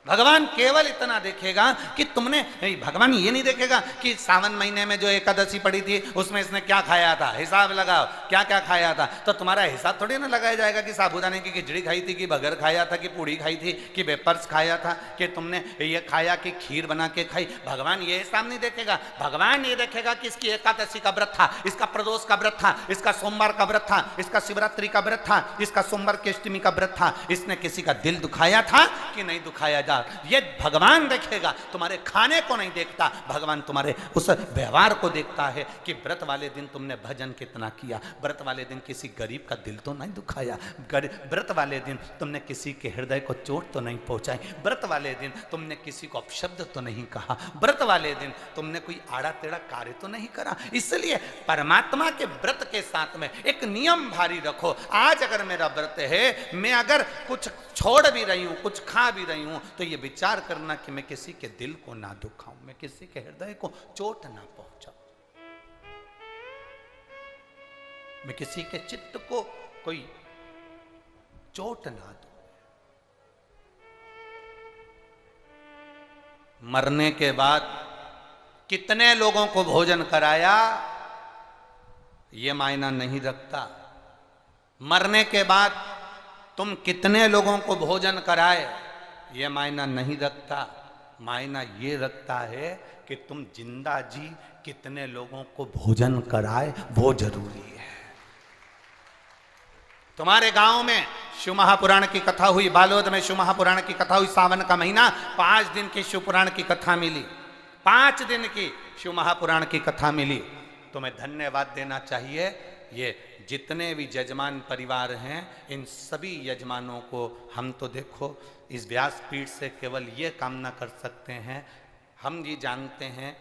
भगवान केवल इतना देखेगा कि तुमने, भगवान ये नहीं देखेगा कि सावन महीने में जो एकादशी पड़ी थी उसमें इसने क्या खाया था, हिसाब लगाओ क्या क्या खाया था। तो तुम्हारा हिसाब थोड़ी ना लगाया जाएगा कि साबूदाने की खिचड़ी खाई थी, कि बगर खाया था, कि पूड़ी खाई थी, कि वेपर्स खाया था, कि तुमने ये खाया, कि खीर बना के खाई। भगवान ये हिसाब नहीं देखेगा। भगवान ये देखेगा कि इसकी एकादशी का व्रत था, इसका प्रदोष का व्रत था, इसका सोमवार का व्रत था, इसका शिवरात्रि का व्रत था, इसका सोमवार की अष्टमी का व्रत था, इसने किसी का दिल दुखाया था कि नहीं दुखाया जा। ये भगवान देखेगा, तुम्हारे खाने को नहीं देखता। भगवान तुम्हारे उस व्यवहार को देखता है कि व्रत वाले दिन तुमने भजन कितना किया, व्रत वाले दिन किसी गरीब का दिल तो नहीं दुखाया, व्रत वाले दिन तुमने किसी के हृदय को चोट तो नहीं पहुंचाई, व्रत वाले दिन तुमने किसी को अपशब्द तो नहीं कहा, व्रत वाले दिन तुमने कोई आड़ा टेढ़ा कार्य तो नहीं करा। इसलिए परमात्मा के व्रत के साथ में एक नियम भारी रखो। आज अगर मेरा व्रत है, मैं अगर कुछ छोड़ भी रही हूं, कुछ खा भी रही हूं, तो ये विचार करना कि मैं किसी के दिल को ना दुखाऊं, मैं किसी के हृदय को चोट ना पहुंचाऊं, मैं किसी के चित्त को कोई चोट ना दूं। मरने के बाद कितने लोगों को भोजन कराया ये मायना नहीं रखता। मरने के बाद तुम कितने लोगों को भोजन कराए ये मायना नहीं रखता। मायना ये रखता है कि तुम जिंदा जी कितने लोगों को भोजन कराए, वो जरूरी है। तुम्हारे गांव में शिव महापुराण की कथा हुई, बालोद में शिव महापुराण की कथा हुई, सावन का महीना, 5 दिन की शिव पुराण की कथा मिली, 5 दिन की शिव महापुराण की कथा मिली। तुम्हें धन्यवाद देना चाहिए। ये जितने भी यजमान परिवार हैं, इन सभी यजमानों को हम तो देखो इस व्यासपीठ से केवल ये कामना कर सकते हैं। हम ये जानते हैं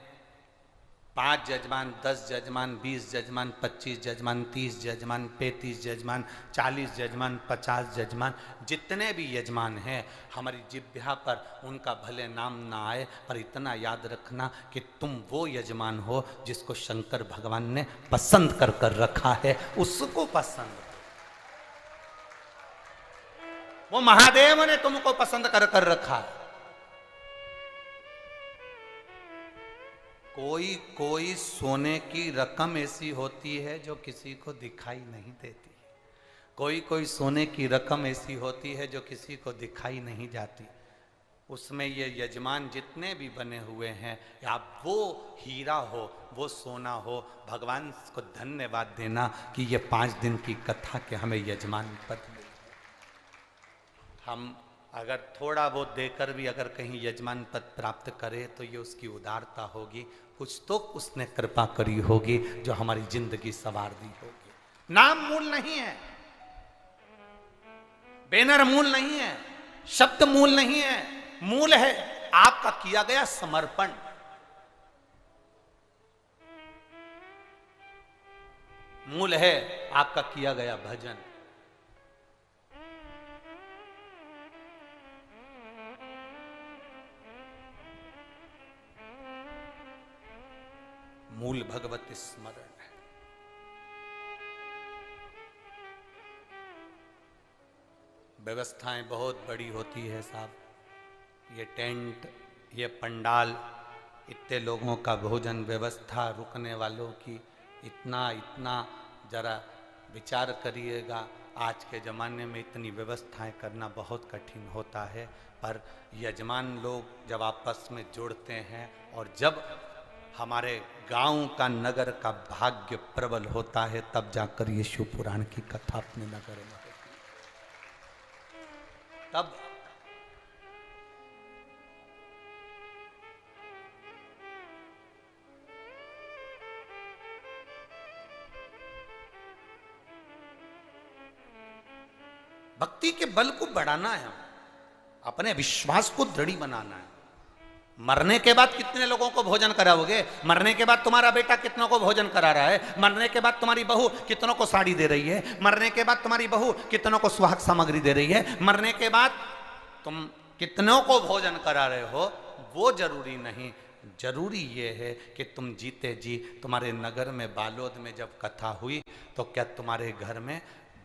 5 यजमान, 10 यजमान, 20 यजमान, 25 यजमान, 30 यजमान, 35 यजमान, 40 यजमान, 50 यजमान, जितने भी यजमान हैं, हमारी जिह्वा पर उनका भले नाम ना आए, पर इतना याद रखना कि तुम वो यजमान हो जिसको शंकर भगवान ने पसंद कर कर रखा है, उसको पसंद। वो महादेव ने तुमको पसंद कर कर रखा है। कोई कोई सोने की रकम ऐसी होती है जो किसी को दिखाई नहीं देती, कोई कोई सोने की रकम ऐसी होती है जो किसी को दिखाई नहीं जाती। उसमें ये यजमान जितने भी बने हुए हैं, आप वो हीरा हो, वो सोना हो, भगवान को धन्यवाद देना कि ये 5 दिन की कथा के हमें यजमान पद मिले। हम अगर थोड़ा बहुत देकर भी अगर कहीं यजमान पद प्राप्त करे तो ये उसकी उदारता होगी, कुछ तो उसने कृपा करी होगी जो हमारी जिंदगी संवार दी होगी। नाम मूल नहीं है, बैनर मूल नहीं है, शब्द मूल नहीं है, मूल है आपका किया गया समर्पण। मूल है आपका किया गया भजन। मूल भगवत स्मरण है। व्यवस्थाएं बहुत बड़ी होती है साहब, ये टेंट, ये पंडाल, इतने लोगों का भोजन व्यवस्था, रुकने वालों की, इतना जरा विचार करिएगा। आज के ज़माने में इतनी व्यवस्थाएं करना बहुत कठिन होता है, पर यजमान लोग जब आपस में जुड़ते हैं और जब हमारे गांव का, नगर का भाग्य प्रबल होता है, तब जाकर ये शिव पुराण की कथा अपने नगर में होती है। तब भक्ति के बल को बढ़ाना है, अपने विश्वास को दृढ़ बनाना है। मरने के बाद कितने लोगों को भोजन कराओगे? मरने के बाद तुम्हारा बेटा कितनों को भोजन करा रहा है? मरने के बाद तुम्हारी बहू कितनों को साड़ी दे रही है? मरने के बाद तुम्हारी बहू कितनों को सुहाग सामग्री दे रही है? मरने के बाद तुम कितनों को भोजन करा रहे हो वो जरूरी नहीं। जरूरी ये है कि तुम जीते जी, तुम्हारे नगर में बालोद में जब कथा हुई तो क्या तुम्हारे घर में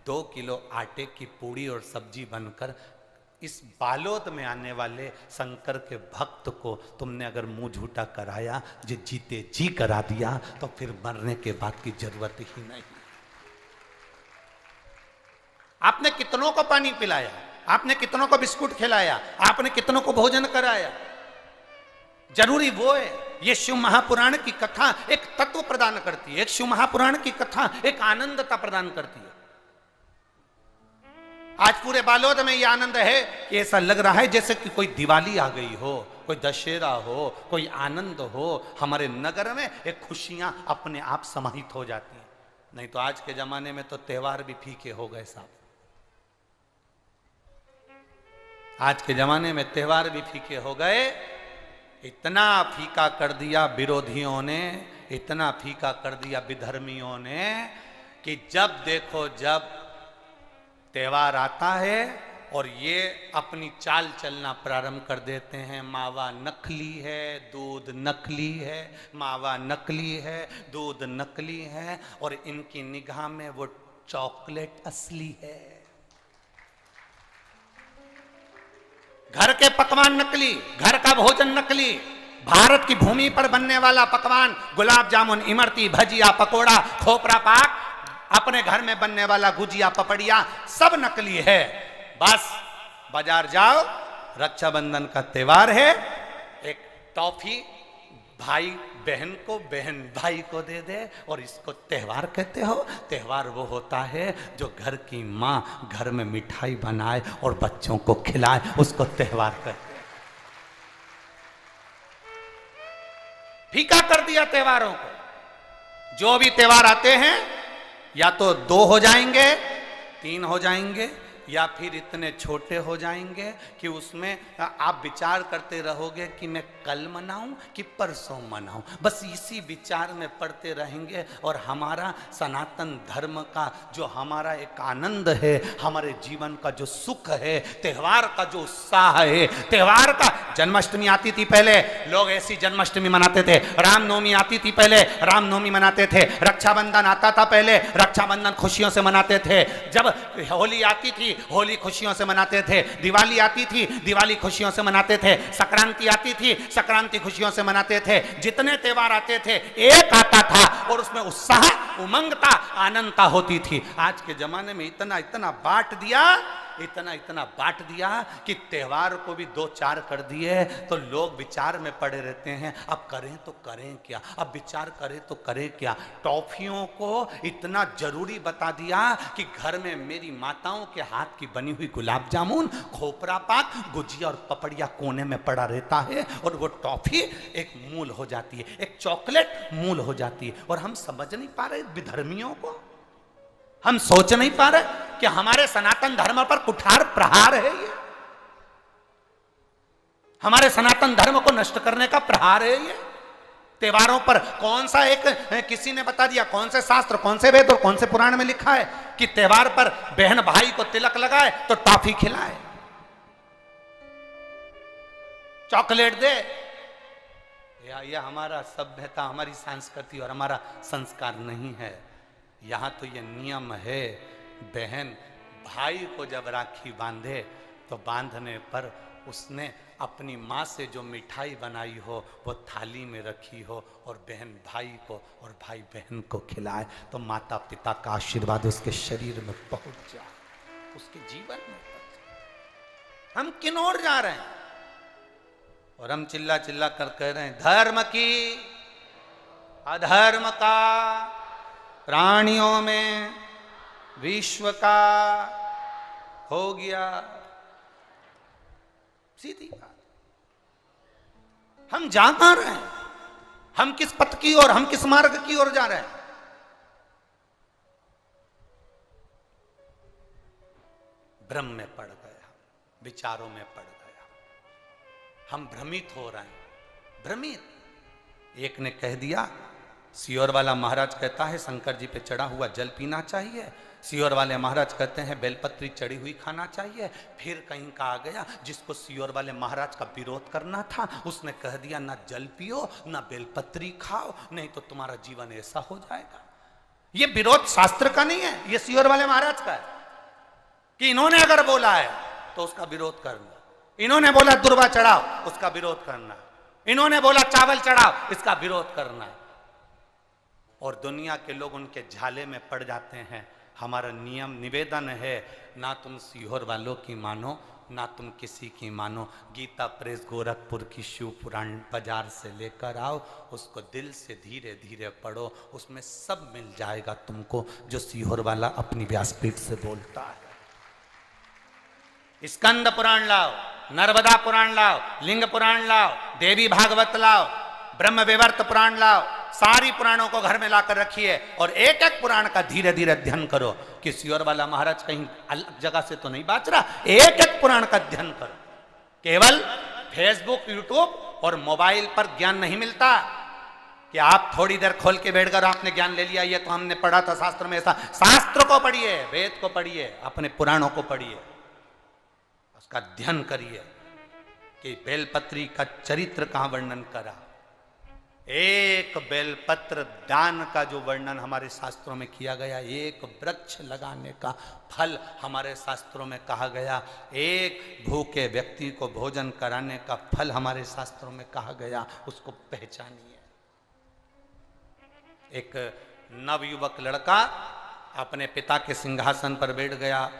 2 किलो आटे की पूड़ी और सब्जी बनकर इस बालोद में आने वाले शंकर के भक्त को तुमने अगर मुंह झूठा कराया, जो जीते जी करा दिया, तो फिर मरने के बाद की जरूरत ही नहीं। आपने कितनों को पानी पिलाया, आपने कितनों को बिस्कुट खिलाया, आपने कितनों को भोजन कराया। जरूरी वो है। ये शिव महापुराण की कथा एक तत्व प्रदान करती है, एक शिव महापुराण की कथा एक आनंदता प्रदान करती है। आज पूरे बालोद में ये आनंद है कि ऐसा लग रहा है जैसे कि कोई दिवाली आ गई हो, कोई दशहरा हो, कोई आनंद हो। हमारे नगर में एक खुशियां अपने आप समाहित हो जाती हैं। नहीं तो आज के जमाने में तो त्योहार भी फीके हो गए साहब। आज के जमाने में त्योहार भी फीके हो गए। इतना फीका कर दिया विरोधियों ने, इतना फीका कर दिया विधर्मियों ने कि जब देखो जब त्योहार आता है और ये अपनी चाल चलना प्रारंभ कर देते हैं। मावा नकली है, दूध नकली है, मावा नकली है, दूध नकली है, और इनकी निगाह में वो चॉकलेट असली है। घर के पकवान नकली, घर का भोजन नकली, भारत की भूमि पर बनने वाला पकवान गुलाब जामुन, इमरती, भजिया, पकोड़ा, खोपरा पाक, अपने घर में बनने वाला गुजिया, पपड़िया, सब नकली है। बस बाजार जाओ, रक्षाबंधन का त्योहार है, एक टॉफी भाई बहन को, बहन भाई को दे दे, और इसको त्योहार कहते हो। त्योहार वो होता है जो घर की माँ घर में मिठाई बनाए और बच्चों को खिलाए, उसको त्योहार कहते हैं। फीका कर दिया त्योहारों को। जो भी त्योहार आते हैं या तो 2 हो जाएंगे, 3 हो जाएंगे, या फिर इतने छोटे हो जाएंगे कि उसमें आप विचार करते रहोगे कि मैं कल मनाऊं कि परसों मनाऊं। बस इसी विचार में पड़ते रहेंगे। और हमारा सनातन धर्म का जो हमारा एक आनंद है, हमारे जीवन का जो सुख है, त्योहार का जो उत्साह है, त्योहार का, जन्माष्टमी आती थी पहले लोग ऐसी जन्माष्टमी मनाते थे, रामनवमी आती थी पहले रामनवमी मनाते थे, रक्षाबंधन आता था पहले रक्षाबंधन खुशियों से मनाते थे, जब होली आती थी होली खुशियों से मनाते थे, दिवाली आती थी दिवाली खुशियों से मनाते थे, संक्रांति आती थी संक्रांति खुशियों से मनाते थे। जितने त्योहार आते थे एक आता था और उसमें उत्साह, उमंगता, आनंदता होती थी। आज के जमाने में इतना इतना बांट दिया, इतना इतना बांट दिया कि त्योहार को भी 2-4 कर दिए तो लोग विचार में पड़े रहते हैं। अब करें तो करें क्या, अब विचार करें तो करें क्या। टॉफियों को इतना जरूरी बता दिया कि घर में मेरी माताओं के हाथ की बनी हुई गुलाब जामुन, खोपरा पाक, गुजिया और पपड़िया कोने में पड़ा रहता है, और वो टॉफी एक मूल हो जाती है, एक चॉकलेट मूल हो जाती है। और हम समझ नहीं पा रहे विधर्मियों को, हम सोच नहीं पा रहे कि हमारे सनातन धर्म पर कुठार प्रहार है ये, हमारे सनातन धर्म को नष्ट करने का प्रहार है ये। त्योहारों पर कौन सा एक, किसी ने बता दिया कौन से शास्त्र, कौन से वेद और कौन से पुराण में लिखा है कि त्योहार पर बहन भाई को तिलक लगाए तो टॉफी खिलाए, चॉकलेट दे। यह हमारा सभ्यता, हमारी संस्कृति और हमारा संस्कार नहीं है। यहाँ तो ये नियम है, बहन भाई को जब राखी बांधे तो बांधने पर उसने अपनी माँ से जो मिठाई बनाई हो वो थाली में रखी हो और बहन भाई को और भाई बहन को खिलाए, तो माता पिता का आशीर्वाद उसके शरीर में पहुंच जाए, उसके जीवन में पहुंच जाए। हम किन ओर जा रहे हैं? और हम चिल्ला चिल्ला कर कह रहे हैं धर्म की अधर्म का, प्राणियों में विश्व का हो गया। सीधी बात। हम जा कहां रहे हैं? हम किस पथ की ओर, हम किस मार्ग की ओर जा रहे हैं? भ्रम में पड़ गया, विचारों में पड़ गया, हम भ्रमित हो रहे हैं। भ्रमित। एक ने कह दिया, सियोर वाला महाराज कहता है शंकर जी पे चढ़ा हुआ जल पीना चाहिए, सियोर वाले महाराज कहते हैं बेलपत्री चढ़ी हुई खाना चाहिए। फिर कहीं का आ गया जिसको सियोर वाले महाराज का विरोध करना था, उसने कह दिया ना जल पियो ना बेलपत्री खाओ, नहीं तो तुम्हारा जीवन ऐसा हो जाएगा। ये विरोध शास्त्र का नहीं है, ये सियोर वाले महाराज का है कि इन्होंने अगर बोला है तो उसका विरोध करना, इन्होंने बोला दुर्वा चढ़ाओ, उसका विरोध करना, इन्होंने बोला चावल चढ़ाओ, इसका विरोध करना। और दुनिया के लोग उनके झाले में पड़ जाते हैं। हमारा नियम निवेदन है, ना तुम सीहोर वालों की मानो, ना तुम किसी की मानो। गीता प्रेस गोरखपुर की शिव पुराण बाजार से लेकर आओ, उसको दिल से धीरे धीरे पढ़ो, उसमें सब मिल जाएगा तुमको जो सीहोर वाला अपनी व्यासपीठ से बोलता है। स्कंद पुराण लाओ, नर्मदा पुराण लाओ, लिंग पुराण लाओ, देवी भागवत लाओ, ब्रह्म विवर्त पुराण लाओ, सारी पुराणों को घर में लाकर रखिए और एक एक पुराण का धीरे धीरे अध्ययन करो कि सीहोर वाला महाराज कहीं अलग जगह से तो नहीं बात रहा। एक एक पुराण का अध्ययन करो। केवल फेसबुक, यूट्यूब और मोबाइल पर ज्ञान नहीं मिलता कि आप थोड़ी देर खोल के बैठकर आपने ज्ञान ले लिया, ये तो हमने पढ़ा था शास्त्र में ऐसा। शास्त्र को पढ़िए, वेद को पढ़िए, अपने पुराणों को पढ़िए, उसका अध्ययन करिए कि बेलपत्री का चरित्र कहां वर्णन करा। एक बेलपत्र दान का जो वर्णन हमारे शास्त्रों में किया गया, एक वृक्ष लगाने का फल हमारे शास्त्रों में कहा गया, एक भूखे व्यक्ति को भोजन कराने का फल हमारे शास्त्रों में कहा गया, उसको पहचानिए। एक नवयुवक लड़का अपने पिता के सिंहासन पर बैठ गया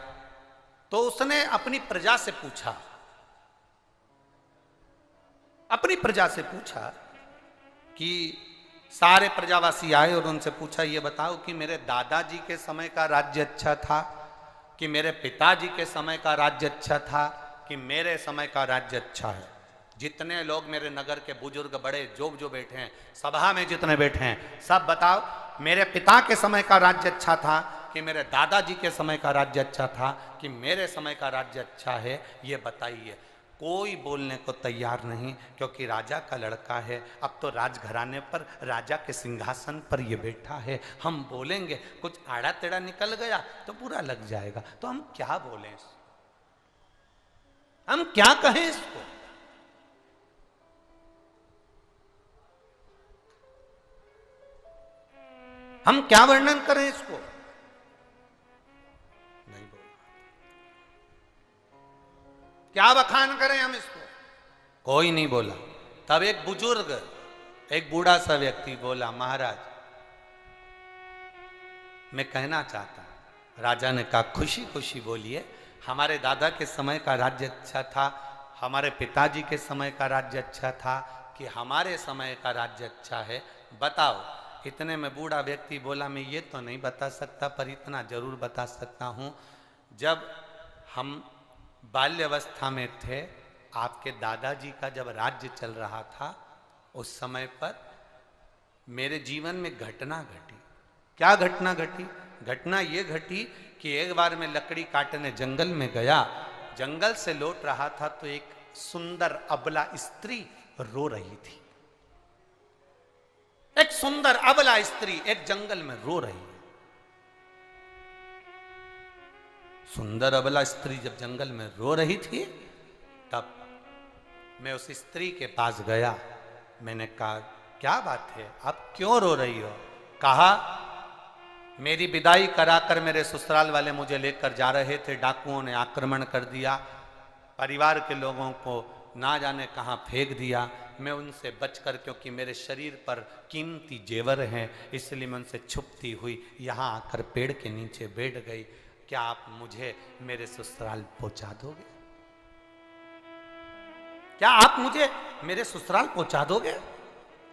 तो उसने अपनी प्रजा से पूछा, अपनी प्रजा से पूछा कि सारे प्रजावासी आए और उनसे पूछा, ये बताओ कि मेरे दादाजी के समय का राज्य अच्छा था कि मेरे पिताजी के समय का राज्य अच्छा था कि मेरे समय का राज्य अच्छा है। जितने लोग मेरे नगर के बुजुर्ग बड़े जो बैठे हैं, सभा में जितने बैठे हैं, सब बताओ मेरे पिता के समय का राज्य अच्छा था कि मेरे दादाजी के समय का राज्य अच्छा था कि मेरे समय का राज्य अच्छा है, ये बताइए। कोई बोलने को तैयार नहीं, क्योंकि राजा का लड़का है, अब तो राजघराने पर राजा के सिंहासन पर ये बैठा है। हम बोलेंगे कुछ आड़ा टेढ़ा निकल गया तो बुरा लग जाएगा, तो हम क्या बोलें, हम क्या कहें इसको। हम क्या वर्णन करें इसको, नहीं बोल, क्या बखान करें हम इसको, कोई नहीं बोला। तब एक बुजुर्ग, एक बूढ़ा सा व्यक्ति बोला, महाराज मैं कहना चाहता। राजा ने कहा खुशी खुशी बोलिए, हमारे दादा के समय का राज्य अच्छा था, हमारे पिताजी के समय का राज्य अच्छा था कि हमारे समय का राज्य अच्छा है, बताओ। इतने में बूढ़ा व्यक्ति बोला, मैं ये तो नहीं बता सकता पर इतना जरूर बता सकता हूं, जब हम बाल्यावस्था में थे, आपके दादाजी का जब राज्य चल रहा था, उस समय पर मेरे जीवन में घटना घटी। क्या घटना घटी? घटना ये घटी कि एक बार मैं लकड़ी काटने जंगल में गया, जंगल से लौट रहा था तो एक सुंदर अबला स्त्री रो रही थी। एक सुंदर अबला स्त्री एक जंगल में रो रही है। सुंदर अबला स्त्री जब जंगल में रो रही थी, तब मैं उस स्त्री के पास गया। मैंने कहा क्या बात है, आप क्यों रो रही हो? कहा मेरी विदाई कराकर मेरे ससुराल वाले मुझे लेकर जा रहे थे, डाकुओं ने आक्रमण कर दिया, परिवार के लोगों को ना जाने कहाँ फेंक दिया। मैं उनसे बचकर, क्योंकि मेरे शरीर पर कीमती जेवर हैं, इसलिए मैं उनसे छुपती हुई यहाँ आकर पेड़ के नीचे बैठ गई। क्या आप मुझे मेरे ससुराल पहुंचा दोगे? क्या आप मुझे मेरे ससुराल पहुंचा दोगे?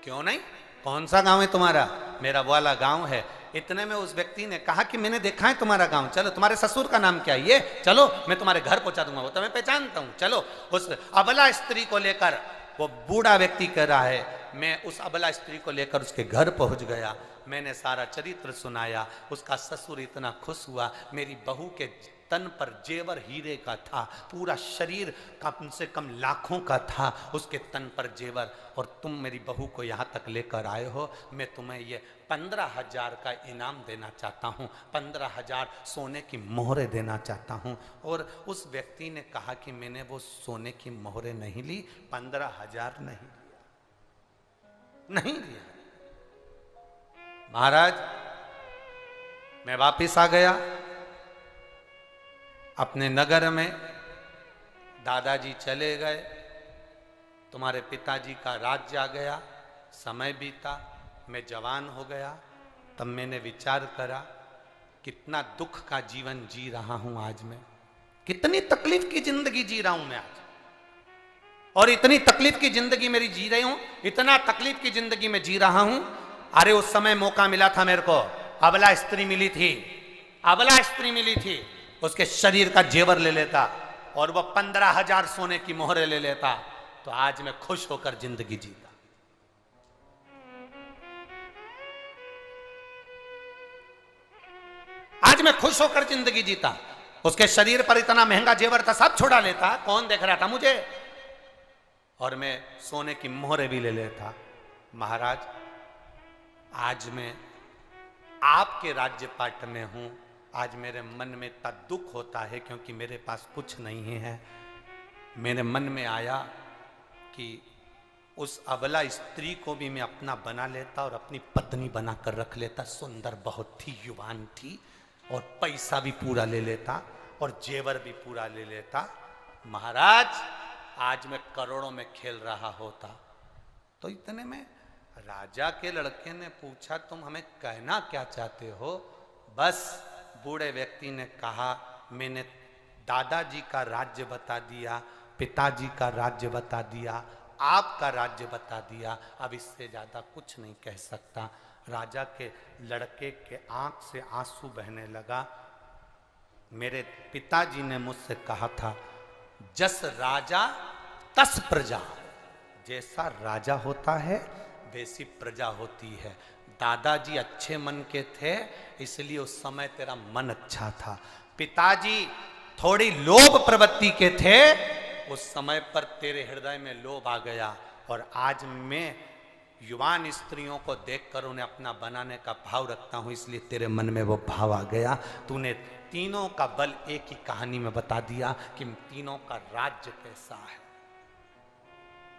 क्यों नहीं, कौन सा गांव है तुम्हारा? मेरा वो वाला गांव है। इतने में उस व्यक्ति ने कहा कि मैंने देखा है तुम्हारा गांव, चलो तुम्हारे ससुर का नाम क्या है ये, चलो मैं तुम्हारे घर पहुंचा दूंगा, वो तो मैं पहचानता हूं, चलो। उस अबला स्त्री को लेकर, वो बूढ़ा व्यक्ति कह रहा है, मैं उस अबला स्त्री को लेकर उसके घर पहुंच गया। मैंने सारा चरित्र सुनाया। उसका ससुर इतना खुश हुआ। मेरी बहू के तन पर जेवर हीरे का था, पूरा शरीर कम से कम लाखों का था उसके तन पर जेवर, और तुम मेरी बहू को यहाँ तक लेकर आए हो। मैं तुम्हें ये 15,000 का इनाम देना चाहता हूँ, 15,000 सोने की मोहरें देना चाहता हूँ। और उस व्यक्ति ने कहा कि मैंने वो सोने की मोहरें नहीं ली, 15,000 नहीं लिया। महाराज मैं वापिस आ गया अपने नगर में। दादाजी चले गए, तुम्हारे पिताजी का राज्य आ गया, समय बीता, मैं जवान हो गया। तब मैंने विचार करा कितना दुख का जीवन जी रहा हूं आज मैं, कितनी तकलीफ की जिंदगी जी रहा हूं मैं आज, और इतनी तकलीफ की जिंदगी मेरी जी रही हूं, इतना तकलीफ की जिंदगी में जी रहा हूं। अरे उस समय मौका मिला था मेरे को, अबला स्त्री मिली थी, अबला स्त्री मिली थी, उसके शरीर का जेवर ले लेता और वह 15,000 सोने की मोहरे ले लेता, तो आज मैं खुश होकर जिंदगी जीता। आज मैं खुश होकर जिंदगी जीता। उसके शरीर पर इतना महंगा जेवर था, सब छुड़ा लेता, कौन देख रहा था मुझे, और मैं सोने की मोहरे भी ले लेता। महाराज आज मैं आपके राज्यपाट में हूं, आज मेरे मन में इतना दुख होता है क्योंकि मेरे पास कुछ नहीं है। मेरे मन में आया कि उस अबला स्त्री को भी मैं अपना बना लेता और अपनी पत्नी बनाकर रख लेता। सुंदर बहुत थी, युवान थी, और पैसा भी पूरा ले लेता और जेवर भी पूरा ले लेता। महाराज आज मैं करोड़ों में खेल रहा होता। तो इतने में राजा के लड़के ने पूछा, तुम हमें कहना क्या चाहते हो? बस बूढ़े व्यक्ति ने कहा, मैंने दादाजी का राज्य बता दिया, पिताजी का राज्य बता दिया, आपका राज्य बता दिया, अब इससे ज्यादा कुछ नहीं कह सकता। राजा के लड़के के आंख से आंसू बहने लगा। मेरे पिताजी ने मुझसे कहा था, जस राजा तस प्रजा, जैसा राजा होता है वैसी प्रजा होती है। दादाजी अच्छे मन के थे, इसलिए उस समय तेरा मन अच्छा था। पिताजी थोड़ी लोभ प्रवृत्ति के थे, उस समय पर तेरे हृदय में लोभ आ गया, और आज मैं युवान स्त्रियों को देखकर उन्हें अपना बनाने का भाव रखता हूं, इसलिए तेरे मन में वो भाव आ गया। तूने तीनों का बल एक ही कहानी में बता दिया कि तीनों का राज्य कैसा है,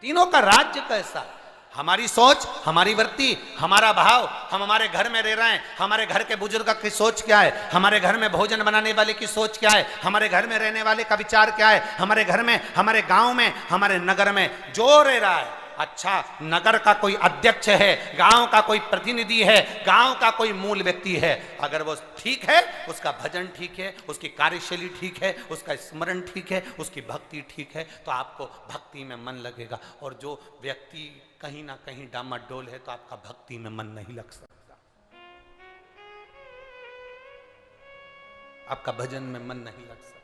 तीनों का राज्य कैसा है। हमारी सोच, हमारी वृत्ति, हमारा भाव, हम हमारे घर में रह रहे हैं, हमारे घर के बुजुर्ग की सोच क्या है, हमारे घर में भोजन बनाने वाले की सोच क्या है, हमारे घर में रहने वाले का विचार क्या है, हमारे घर में, हमारे गांव में, हमारे नगर में जो रह रहा है। अच्छा, नगर का कोई अध्यक्ष है, गांव का कोई प्रतिनिधि है, गांव का कोई मूल व्यक्ति है, अगर वो ठीक है, उसका भजन ठीक है, उसकी कार्यशैली ठीक है, उसका स्मरण ठीक है, उसकी भक्ति ठीक है, तो आपको भक्ति में मन लगेगा। और जो व्यक्ति कहीं ना कहीं डामाडोल है, तो आपका भक्ति में मन नहीं लग सकता, आपका भजन में मन नहीं लग सकता।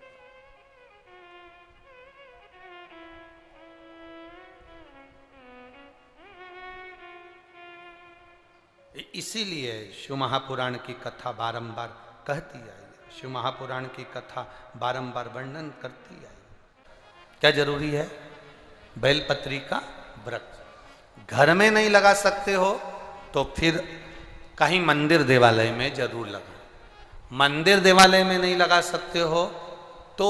इसीलिए शिव महापुराण की कथा बारंबार कहती आई, शिव महापुराण की कथा बारंबार वर्णन करती आई। क्या जरूरी है? बेलपत्री का वृक्ष घर में नहीं लगा सकते हो तो फिर कहीं मंदिर देवालय में जरूर लगा। मंदिर देवालय में नहीं लगा सकते हो तो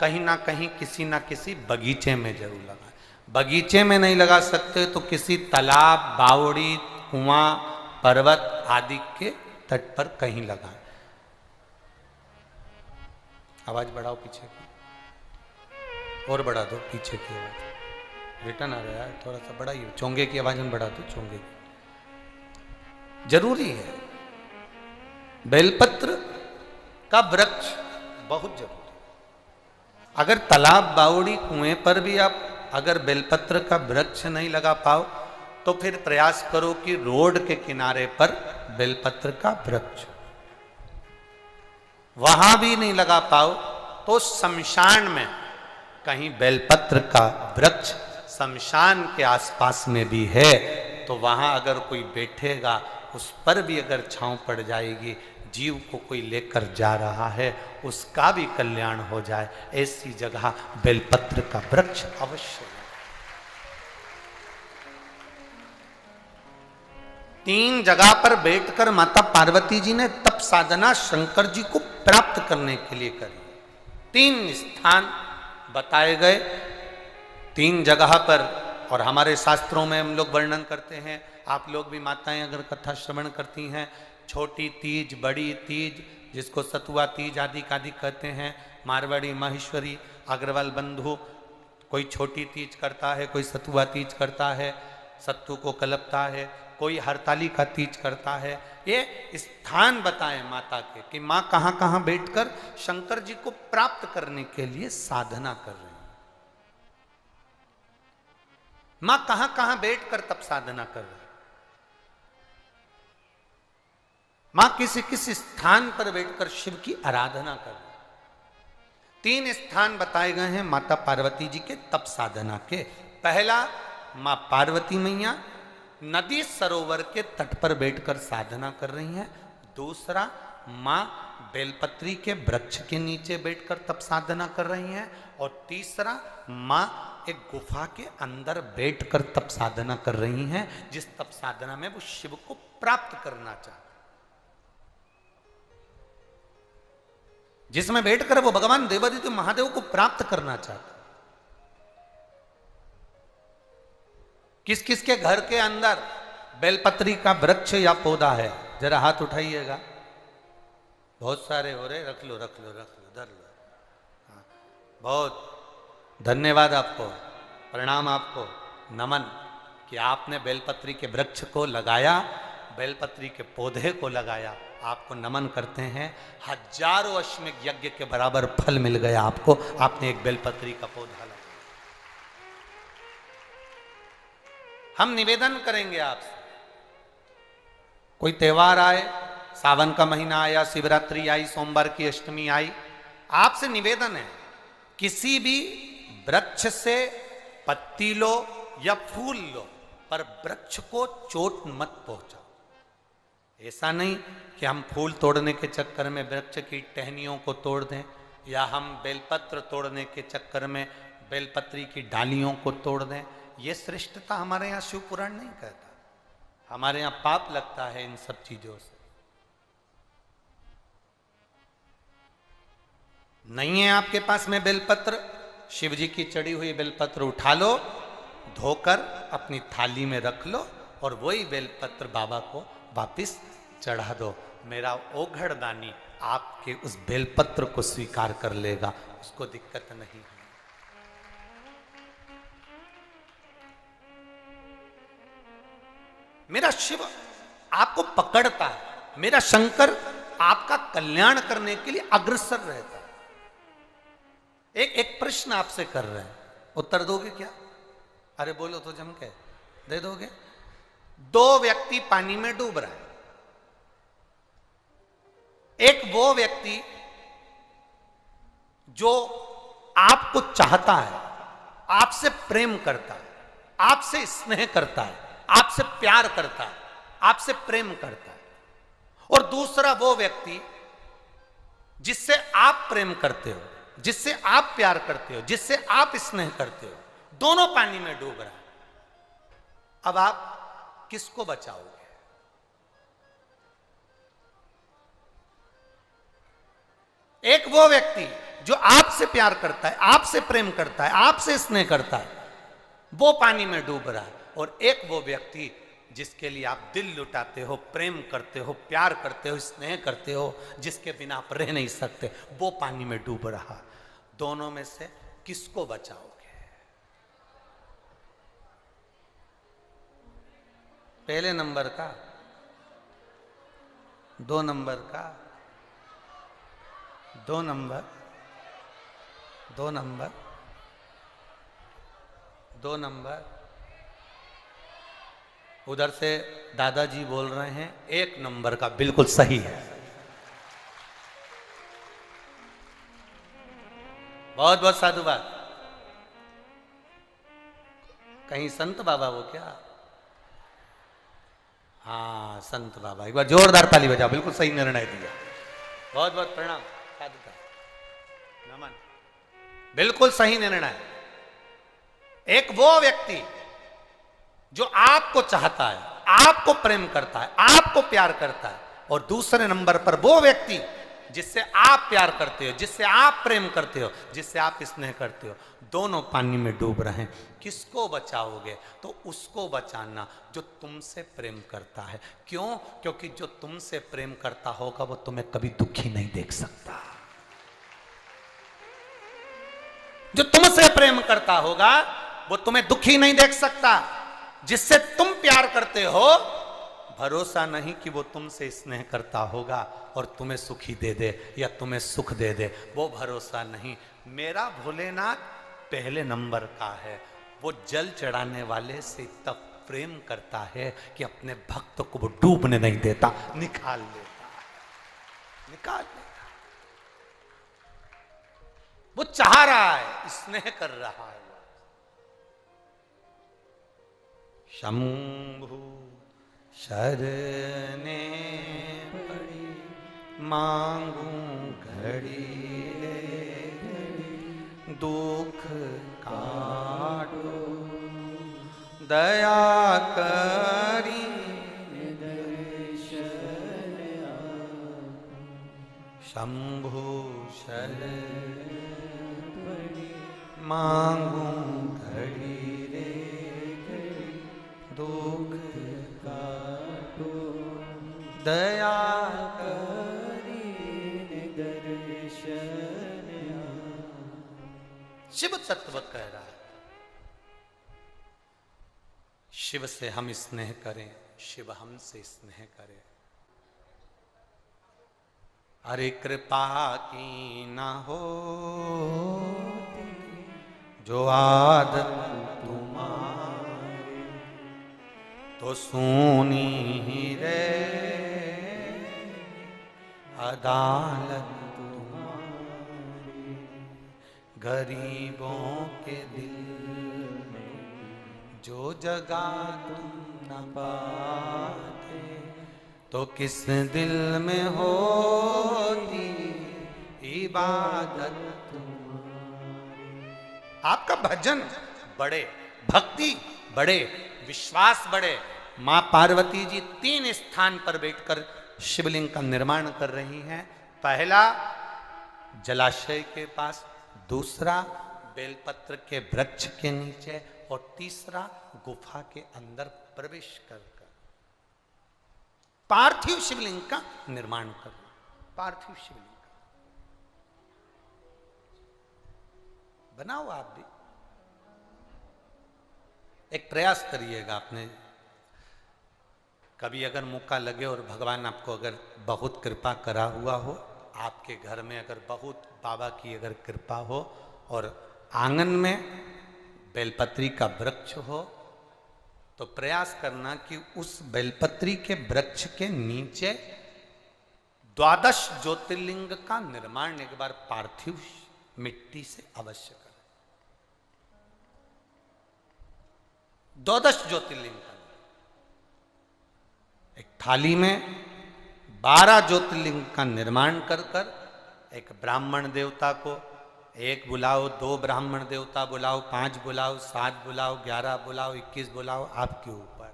कहीं ना कहीं किसी ना किसी बगीचे में जरूर लगा। बगीचे में नहीं लगा सकते तो किसी तालाब, बावड़ी, कुआं, पर्वत आदि के तट पर कहीं लगाएं। आवाज बढ़ाओ पीछे की, और बढ़ा दो पीछे की आवाज, रिटर्न आ रहा है, थोड़ा सा बढ़ाइए। चोंगे की आवाज में बढ़ा दो, चोंगे की जरूरी है। बेलपत्र का वृक्ष बहुत जरूरी है। अगर तालाब, बावड़ी, कुएं पर भी आप अगर बेलपत्र का वृक्ष नहीं लगा पाओ तो फिर प्रयास करो कि रोड के किनारे पर बेलपत्र का वृक्ष, वहां भी नहीं लगा पाओ तो शमशान में कहीं बेलपत्र का वृक्ष शमशान के आसपास में भी है, तो वहां अगर कोई बैठेगा उस पर भी अगर छांव पड़ जाएगी, जीव को कोई लेकर जा रहा है उसका भी कल्याण हो जाए, ऐसी जगह बेलपत्र का वृक्ष अवश्य। 3 जगह पर बैठकर माता पार्वती जी ने तप साधना शंकर जी को प्राप्त करने के लिए करी। 3 स्थान बताए गए, 3 जगह पर, और हमारे शास्त्रों में हम लोग वर्णन करते हैं। आप लोग भी माताएं अगर कथा श्रवण करती हैं, छोटी तीज, बड़ी तीज, जिसको सतुआ तीज आदि कहते हैं, मारवाड़ी, माहेश्वरी, अग्रवाल बंधु कोई छोटी तीज करता है, कोई सतुआ तीज करता है, सत्तू को कलपता है, कोई हरताली का तीज करता है। ये स्थान बताए माता के कि माँ कहाँ कहाँ बैठकर शंकर जी को प्राप्त करने के लिए साधना कर रही है। माँ कहाँ कहाँ बैठकर तब साधना कर रही है। माँ किसी किसी स्थान पर बैठकर शिव की आराधना कर रही है। 3 स्थान बताए गए हैं माता पार्वती जी के तप साधना के। पहला, माँ पार्वती मैया नदी सरोवर के तट पर बैठकर साधना कर रही हैं। दूसरा, माँ बेलपत्री के वृक्ष के नीचे बैठकर तप साधना कर रही हैं। और तीसरा, माँ एक गुफा के अंदर बैठकर तप साधना कर रही हैं, जिस तप साधना में वो शिव को प्राप्त करना चाहती, जिसमें बैठकर वो भगवान देवादित्य महादेव को प्राप्त करना चाहते। किस किस के घर के अंदर बेलपत्री का वृक्ष या पौधा है? जरा हाथ उठाइएगा। बहुत सारे हो रहे, रख लो रख लो रख लो, धर लो। हाँ, बहुत धन्यवाद आपको, प्रणाम आपको, नमन कि आपने बेलपत्री के वृक्ष को लगाया, बेलपत्री के पौधे को लगाया। आपको नमन करते हैं। हजारों अश्वमेध यज्ञ के बराबर फल मिल गया आपको, आपने एक बेलपत्री का पौधा लगाया। हम निवेदन करेंगे आपसे, कोई त्योहार आए, सावन का महीना आया, शिवरात्रि आई, सोमवार की अष्टमी आई, आपसे निवेदन है किसी भी वृक्ष से पत्ती लो या फूल लो, पर वृक्ष को चोट मत पहुंचाओ। ऐसा नहीं कि हम फूल तोड़ने के चक्कर में वृक्ष की टहनियों को तोड़ दें, या हम बेलपत्र तोड़ने के चक्कर में बेलपत्री की डालियों को तोड़ दें। ये श्रेष्ठता हमारे यहाँ शिव पुराण नहीं कहता। हमारे यहाँ पाप लगता है इन सब चीजों से। नहीं है आपके पास में बेलपत्र, शिव जी की चढ़ी हुई बेलपत्र उठा लो, धोकर अपनी थाली में रख लो और वही बेलपत्र बाबा को वापिस चढ़ा दो। मेरा ओघड़ दानी आपके उस बेलपत्र को स्वीकार कर लेगा, उसको दिक्कत नहीं है। मेरा शिव आपको पकड़ता है, मेरा शंकर आपका कल्याण करने के लिए अग्रसर रहता है। एक प्रश्न आपसे कर रहे हैं, उत्तर दोगे क्या? अरे बोलो तो जम के दे दोगे। 2 व्यक्ति पानी में डूब रहा है। एक वो व्यक्ति जो आपको चाहता है, आपसे प्रेम करता है, आपसे स्नेह करता है, आपसे प्यार करता है, आपसे प्रेम करता है। और दूसरा वो व्यक्ति जिससे आप प्रेम करते हो, जिससे आप प्यार करते हो, जिससे आप स्नेह करते हो, दोनों पानी में डूब रहा है। अब आप किसको बचाओगे? एक वो व्यक्ति जो आपसे प्यार करता है, आपसे प्रेम करता है, आपसे स्नेह करता है, वो पानी में डूब रहा है। और एक वो व्यक्ति जिसके लिए आप दिल लुटाते हो, प्रेम करते हो, प्यार करते हो, स्नेह करते हो, जिसके बिना आप रह नहीं सकते, वो पानी में डूब रहा। दोनों में से किसको बचाओगे? पहले नंबर का, 2 नंबर का, 2 नंबर, 2 नंबर, 2 नंबर। उधर से दादाजी बोल रहे हैं 1 नंबर का बिल्कुल सही है। बहुत बहुत साधुवाद। कहीं संत बाबा वो क्या? हाँ, संत बाबा। एक बार जोरदार ताली बजाओ, बिल्कुल सही निर्णय दिया। बहुत बहुत प्रणाम, साधुता, नमन, बिल्कुल सही निर्णय। एक वो व्यक्ति जो आपको चाहता है, आपको प्रेम करता है, आपको प्यार करता है, और दूसरे नंबर पर वो व्यक्ति जिससे आप प्यार करते हो, जिससे आप प्रेम करते हो, जिससे आप स्नेह करते हो, दोनों पानी में डूब रहे हैं। किसको बचाओगे? तो उसको बचाना जो तुमसे प्रेम करता है। क्यों? क्योंकि जो तुमसे प्रेम करता होगा वो तुम्हें कभी दुखी नहीं देख सकता। जो तुमसे प्रेम करता होगा वो तुम्हें दुखी नहीं देख सकता। जिससे तुम प्यार करते हो भरोसा नहीं कि वो तुमसे स्नेह करता होगा और तुम्हें सुखी दे दे या तुम्हें सुख दे दे, वो भरोसा नहीं। मेरा भोलेनाथ पहले नंबर का है। वो जल चढ़ाने वाले से तब प्रेम करता है कि अपने भक्त को वो डूबने नहीं देता, निकाल लेता, निकाल लेता। वो चाह रहा है, स्नेह कर रहा है। शंभु शरणे पड़ी मांगू घड़ी रे घड़ी, दुख काटो दया करी शंभु शरण मांगू घड़ी रे घड़ी, दुख काटो दया करी दर्शन। शिव तत्व कह रहा है, शिव से हम स्नेह करें, शिव हमसे स्नेह करे। अरे कृपा की ना हो जो आदत तुम्हारी, तो सुनी ही रे अदालत तुम्हारी। गरीबों के दिल में जो जगह तुम न पाते, तो किस दिल में होती इबादत तुम्हारी। आपका भजन बढ़े, भक्ति बढ़े, विश्वास बढ़े। मां पार्वती जी 3 स्थान पर बैठकर शिवलिंग का निर्माण कर रही हैं। पहला जलाशय के पास, दूसरा बेलपत्र के वृक्ष के नीचे और तीसरा गुफा के अंदर प्रवेश कर पार्थिव शिवलिंग का निर्माण कर। पार्थिव शिवलिंग बनाओ, आप भी एक प्रयास करिएगा। आपने कभी अगर मौका लगे और भगवान आपको अगर बहुत कृपा करा हुआ हो, आपके घर में अगर बहुत बाबा की अगर कृपा हो और आंगन में बेलपत्री का वृक्ष हो, तो प्रयास करना कि उस बेलपत्री के वृक्ष के नीचे 12 ज्योतिर्लिंग का निर्माण एक बार पार्थिव मिट्टी से अवश्य करें। 12 ज्योतिर्लिंग का एक थाली में 12 ज्योतिर्लिंग का निर्माण कर कर एक ब्राह्मण देवता को, एक बुलाओ, 2 ब्राह्मण देवता बुलाओ, 5 बुलाओ, 7 बुलाओ, 11 बुलाओ, 21 बुलाओ, आपके ऊपर,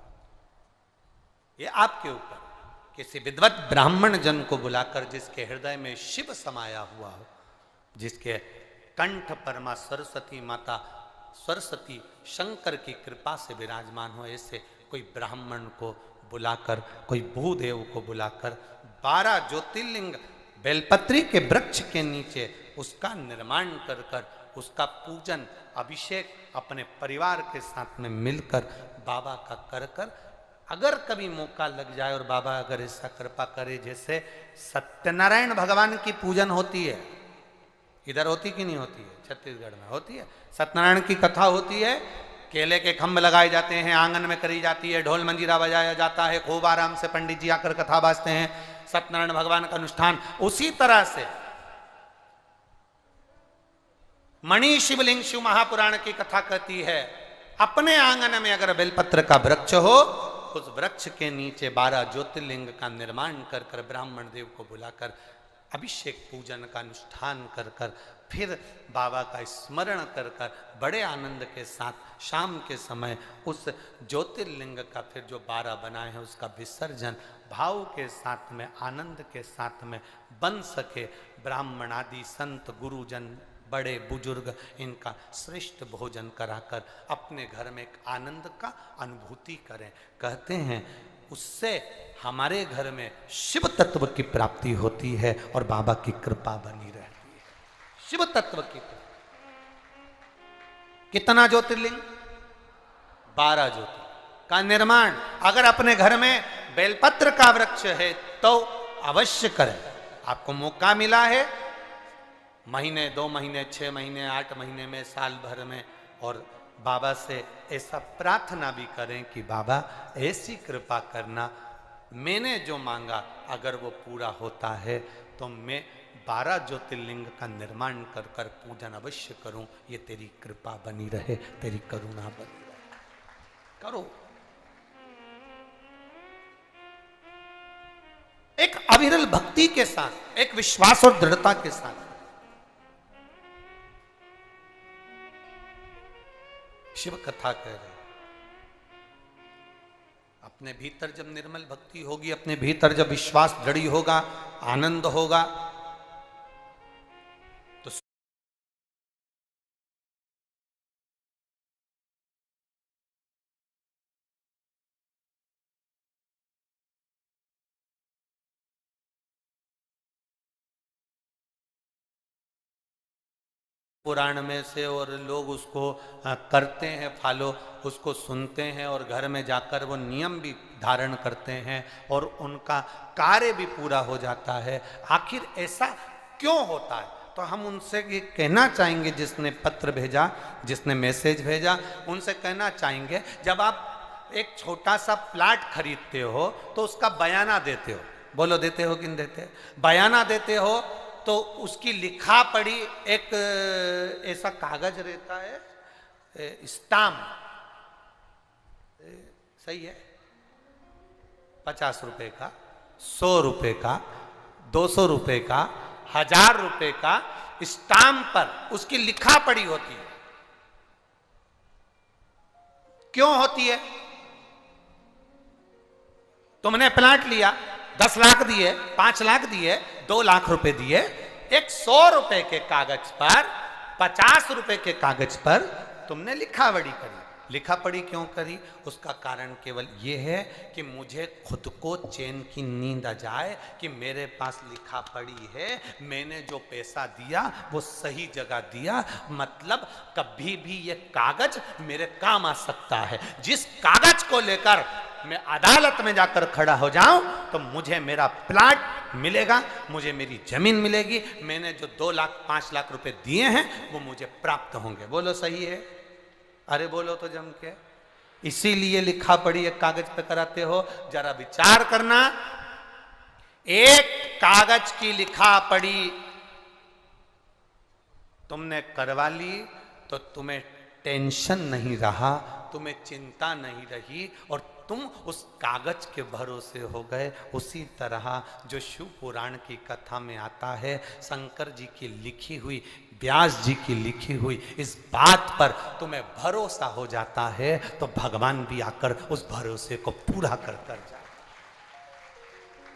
ये आपके ऊपर। किसी विद्वत ब्राह्मण जन को बुलाकर जिसके हृदय में शिव समाया हुआ हो, जिसके कंठ पर मां सरस्वती माता, सरस्वती शंकर की कृपा से विराजमान हो, ऐसे कोई ब्राह्मण को बुलाकर, कोई भूदेव को बुलाकर 12 ज्योतिर्लिंग बेलपत्री के वृक्ष के नीचे उसका निर्माण कर कर उसका पूजन अभिषेक अपने परिवार के साथ में मिलकर बाबा का कर कर, अगर कभी मौका लग जाए और बाबा अगर ऐसा कृपा करे, जैसे सत्यनारायण भगवान की पूजन होती है, इधर होती कि नहीं होती है, छत्तीसगढ़ में होती है, सत्यनारायण की कथा होती है, केले के खंभ लगाए जाते हैं, आंगन में करी जाती है, ढोल मंजीरा बजाया जाता है, खूब आराम से पंडित जी आकर कथा बाजते हैं, सत्यनारायण भगवान का अनुष्ठान। उसी तरह से मणि शिवलिंग शिव महापुराण की कथा कहती है, अपने आंगन में अगर बेलपत्र का वृक्ष हो, उस वृक्ष के नीचे 12 ज्योतिर्लिंग का निर्माण कर कर ब्राह्मण देव को बुलाकर अभिषेक पूजन का अनुष्ठान कर कर फिर बाबा का स्मरण कर कर बड़े आनंद के साथ शाम के समय उस ज्योतिर्लिंग का फिर जो 12 बनाए हैं उसका विसर्जन भाव के साथ में, आनंद के साथ में बन सके। ब्राह्मण आदि संत गुरुजन बड़े बुजुर्ग इनका श्रेष्ठ भोजन कराकर अपने घर में एक आनंद का अनुभूति करें। कहते हैं उससे हमारे घर में शिव तत्व की प्राप्ति होती है और बाबा की कृपा बनी रहती है। शिव तत्व की कृपा। कितना ज्योतिर्लिंग? 12 ज्योतिर्लिंग का निर्माण अगर अपने घर में बेलपत्र का वृक्ष है तो अवश्य करें। आपको मौका मिला है महीने, 2 महीने, 6 महीने, 8 महीने में, साल भर में, और बाबा से ऐसा प्रार्थना भी करें कि बाबा ऐसी कृपा करना, मैंने जो मांगा अगर वो पूरा होता है तो मैं 12 ज्योतिर्लिंग का निर्माण कर कर पूजन अवश्य करूं। ये तेरी कृपा बनी रहे, तेरी करुणा बनी रहे। करो। एक अविरल भक्ति के साथ, एक विश्वास और दृढ़ता के साथ। शिव कथा कह रहे, अपने भीतर जब निर्मल भक्ति होगी, अपने भीतर जब विश्वास दृढ़ होगा, आनंद होगा, तो पुराण में से और लोग उसको करते हैं फॉलो, उसको सुनते हैं और घर में जाकर वो नियम भी धारण करते हैं और उनका कार्य भी पूरा हो जाता है। आखिर ऐसा क्यों होता है? तो हम उनसे ये कहना चाहेंगे, जिसने पत्र भेजा, जिसने मैसेज भेजा, उनसे कहना चाहेंगे, जब आप एक छोटा सा प्लाट खरीदते हो तो उसका बयाना देते हो। बोलो, देते हो कि नहीं देते? बयाना देते हो तो उसकी लिखा पढ़ी एक ऐसा कागज रहता है, स्टाम्प, सही है, 50 रुपए का, 100 रुपए का, 200 रुपए का, 1000 रुपए का स्टाम्प पर उसकी लिखा पढ़ी होती है। क्यों होती है? तुमने प्लाट लिया, 10 लाख दिए, 5 लाख दिए, 2 लाख रुपए दिए, एक 100 रुपए के कागज पर, 50 रुपए के कागज पर तुमने लिखा पढ़ी करी। लिखा पढ़ी क्यों करी? उसका कारण केवल यह है कि मुझे खुद को चैन की नींद आ जाए कि मेरे पास लिखा पढ़ी है, मैंने जो पैसा दिया वो सही जगह दिया, मतलब कभी भी ये कागज मेरे काम आ सकता है। जिस कागज को लेकर मैं अदालत में जाकर खड़ा हो जाऊं तो मुझे मेरा प्लाट मिलेगा, मुझे मेरी जमीन मिलेगी, मैंने जो 2 लाख 5 लाख रुपए दिए हैं वो मुझे प्राप्त होंगे। बोलो, सही है? अरे बोलो तो जम के। इसीलिए लिखा पढ़ी एक कागज पे कराते हो। जरा विचार करना, एक कागज की लिखा पढ़ी तुमने करवा ली तो तुम्हें टेंशन नहीं रहा, तुम्हें चिंता नहीं रही और तुम उस कागज के भरोसे हो गए। उसी तरह जो शिव पुराण की कथा में आता है, शंकर जी की लिखी हुई, व्यास जी की लिखी हुई इस बात पर तुम्हें भरोसा हो जाता है तो भगवान भी आकर उस भरोसे को पूरा कर जाए।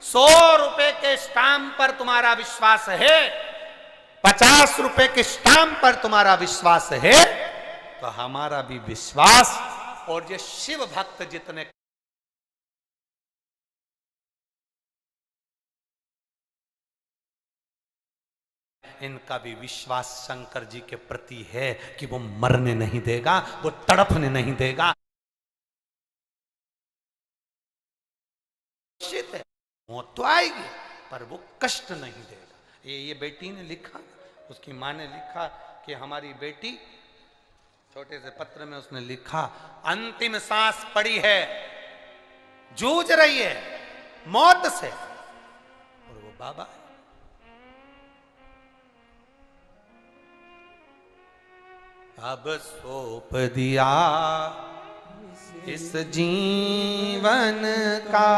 100 रुपए के स्टाम्प पर तुम्हारा विश्वास है, 50 रुपए के स्टाम्प पर तुम्हारा विश्वास है, तो हमारा भी विश्वास और ये शिव भक्त जितने इनका भी विश्वास शंकर जी के प्रति है कि वो मरने नहीं देगा, वो तड़पने नहीं देगा। निश्चित है मौत तो आएगी पर वो कष्ट नहीं देगा। ये बेटी ने लिखा, उसकी माँ ने लिखा कि हमारी बेटी, छोटे से पत्र में उसने लिखा, अंतिम सांस पड़ी है, जूझ रही है मौत से, और वो बाबा है। अब सौंप दिया इस जीवन का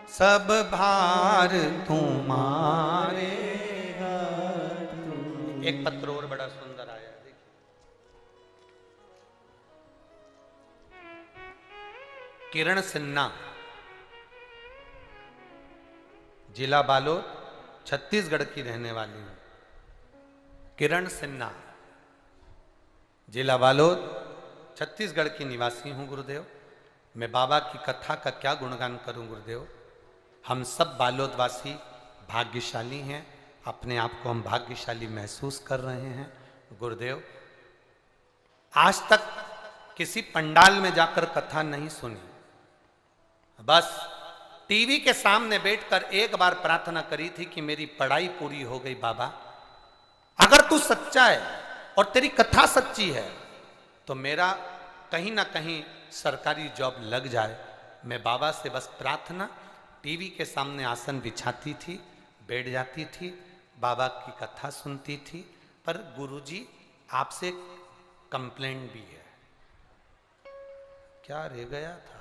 सब भार तुम्हारे। एक पत्र और बड़ा सुंदर आया, देखिए। किरण सिन्हा, जिला बालोद, छत्तीसगढ़ की रहने वाली हूं। किरण सिन्हा, जिला बालोद, छत्तीसगढ़ की निवासी हूं गुरुदेव। मैं बाबा की कथा का क्या गुणगान करूं गुरुदेव। हम सब बालोदवासी भाग्यशाली हैं, अपने आप को हम भाग्यशाली महसूस कर रहे हैं गुरुदेव। आज तक किसी पंडाल में जाकर कथा नहीं सुनी, बस टीवी के सामने बैठकर एक बार प्रार्थना करी थी कि मेरी पढ़ाई पूरी हो गई बाबा, अगर तू सच्चा है और तेरी कथा सच्ची है तो मेरा कहीं ना कहीं सरकारी जॉब लग जाए। मैं बाबा से बस प्रार्थना, टीवी के सामने आसन बिछाती थी, बैठ जाती थी, बाबा की कथा सुनती थी। पर गुरुजी आपसे कंप्लेंट भी है। क्या रह गया था?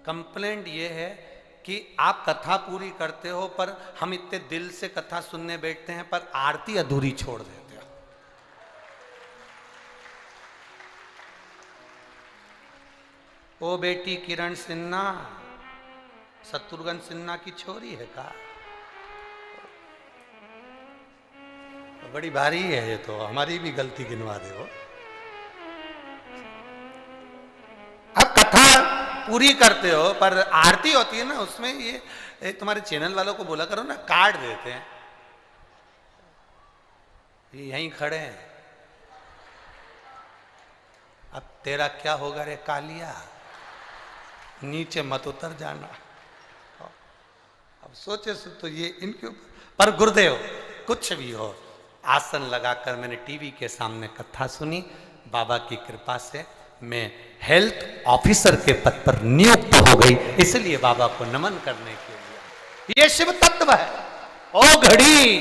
कंप्लेंट ये है कि आप कथा पूरी करते हो पर हम इतने दिल से कथा सुनने बैठते हैं पर आरती अधूरी छोड़ देते हो। ओ बेटी किरण सिन्हा, शत्रुघ्न सिन्हा की छोरी है का? बड़ी भारी है ये तो, हमारी भी गलती गिनवा दे वो। अब कथा पूरी करते हो पर आरती होती है ना, उसमें ये तुम्हारे चैनल वालों को बोला करो ना, कार्ड देते हैं। ये यहीं खड़े हैं। अब तेरा क्या होगा रे कालिया, नीचे मत उतर जाना। अब सोचे तो ये इनके ऊपर, पर गुरुदेव कुछ भी हो, आसन लगाकर मैंने टीवी के सामने कथा सुनी। बाबा की कृपा से मैं हेल्थ ऑफिसर के पद पर नियुक्त हो गई, इसलिए बाबा को नमन करने के लिए। ये शिव तत्व है। ओ घड़ी,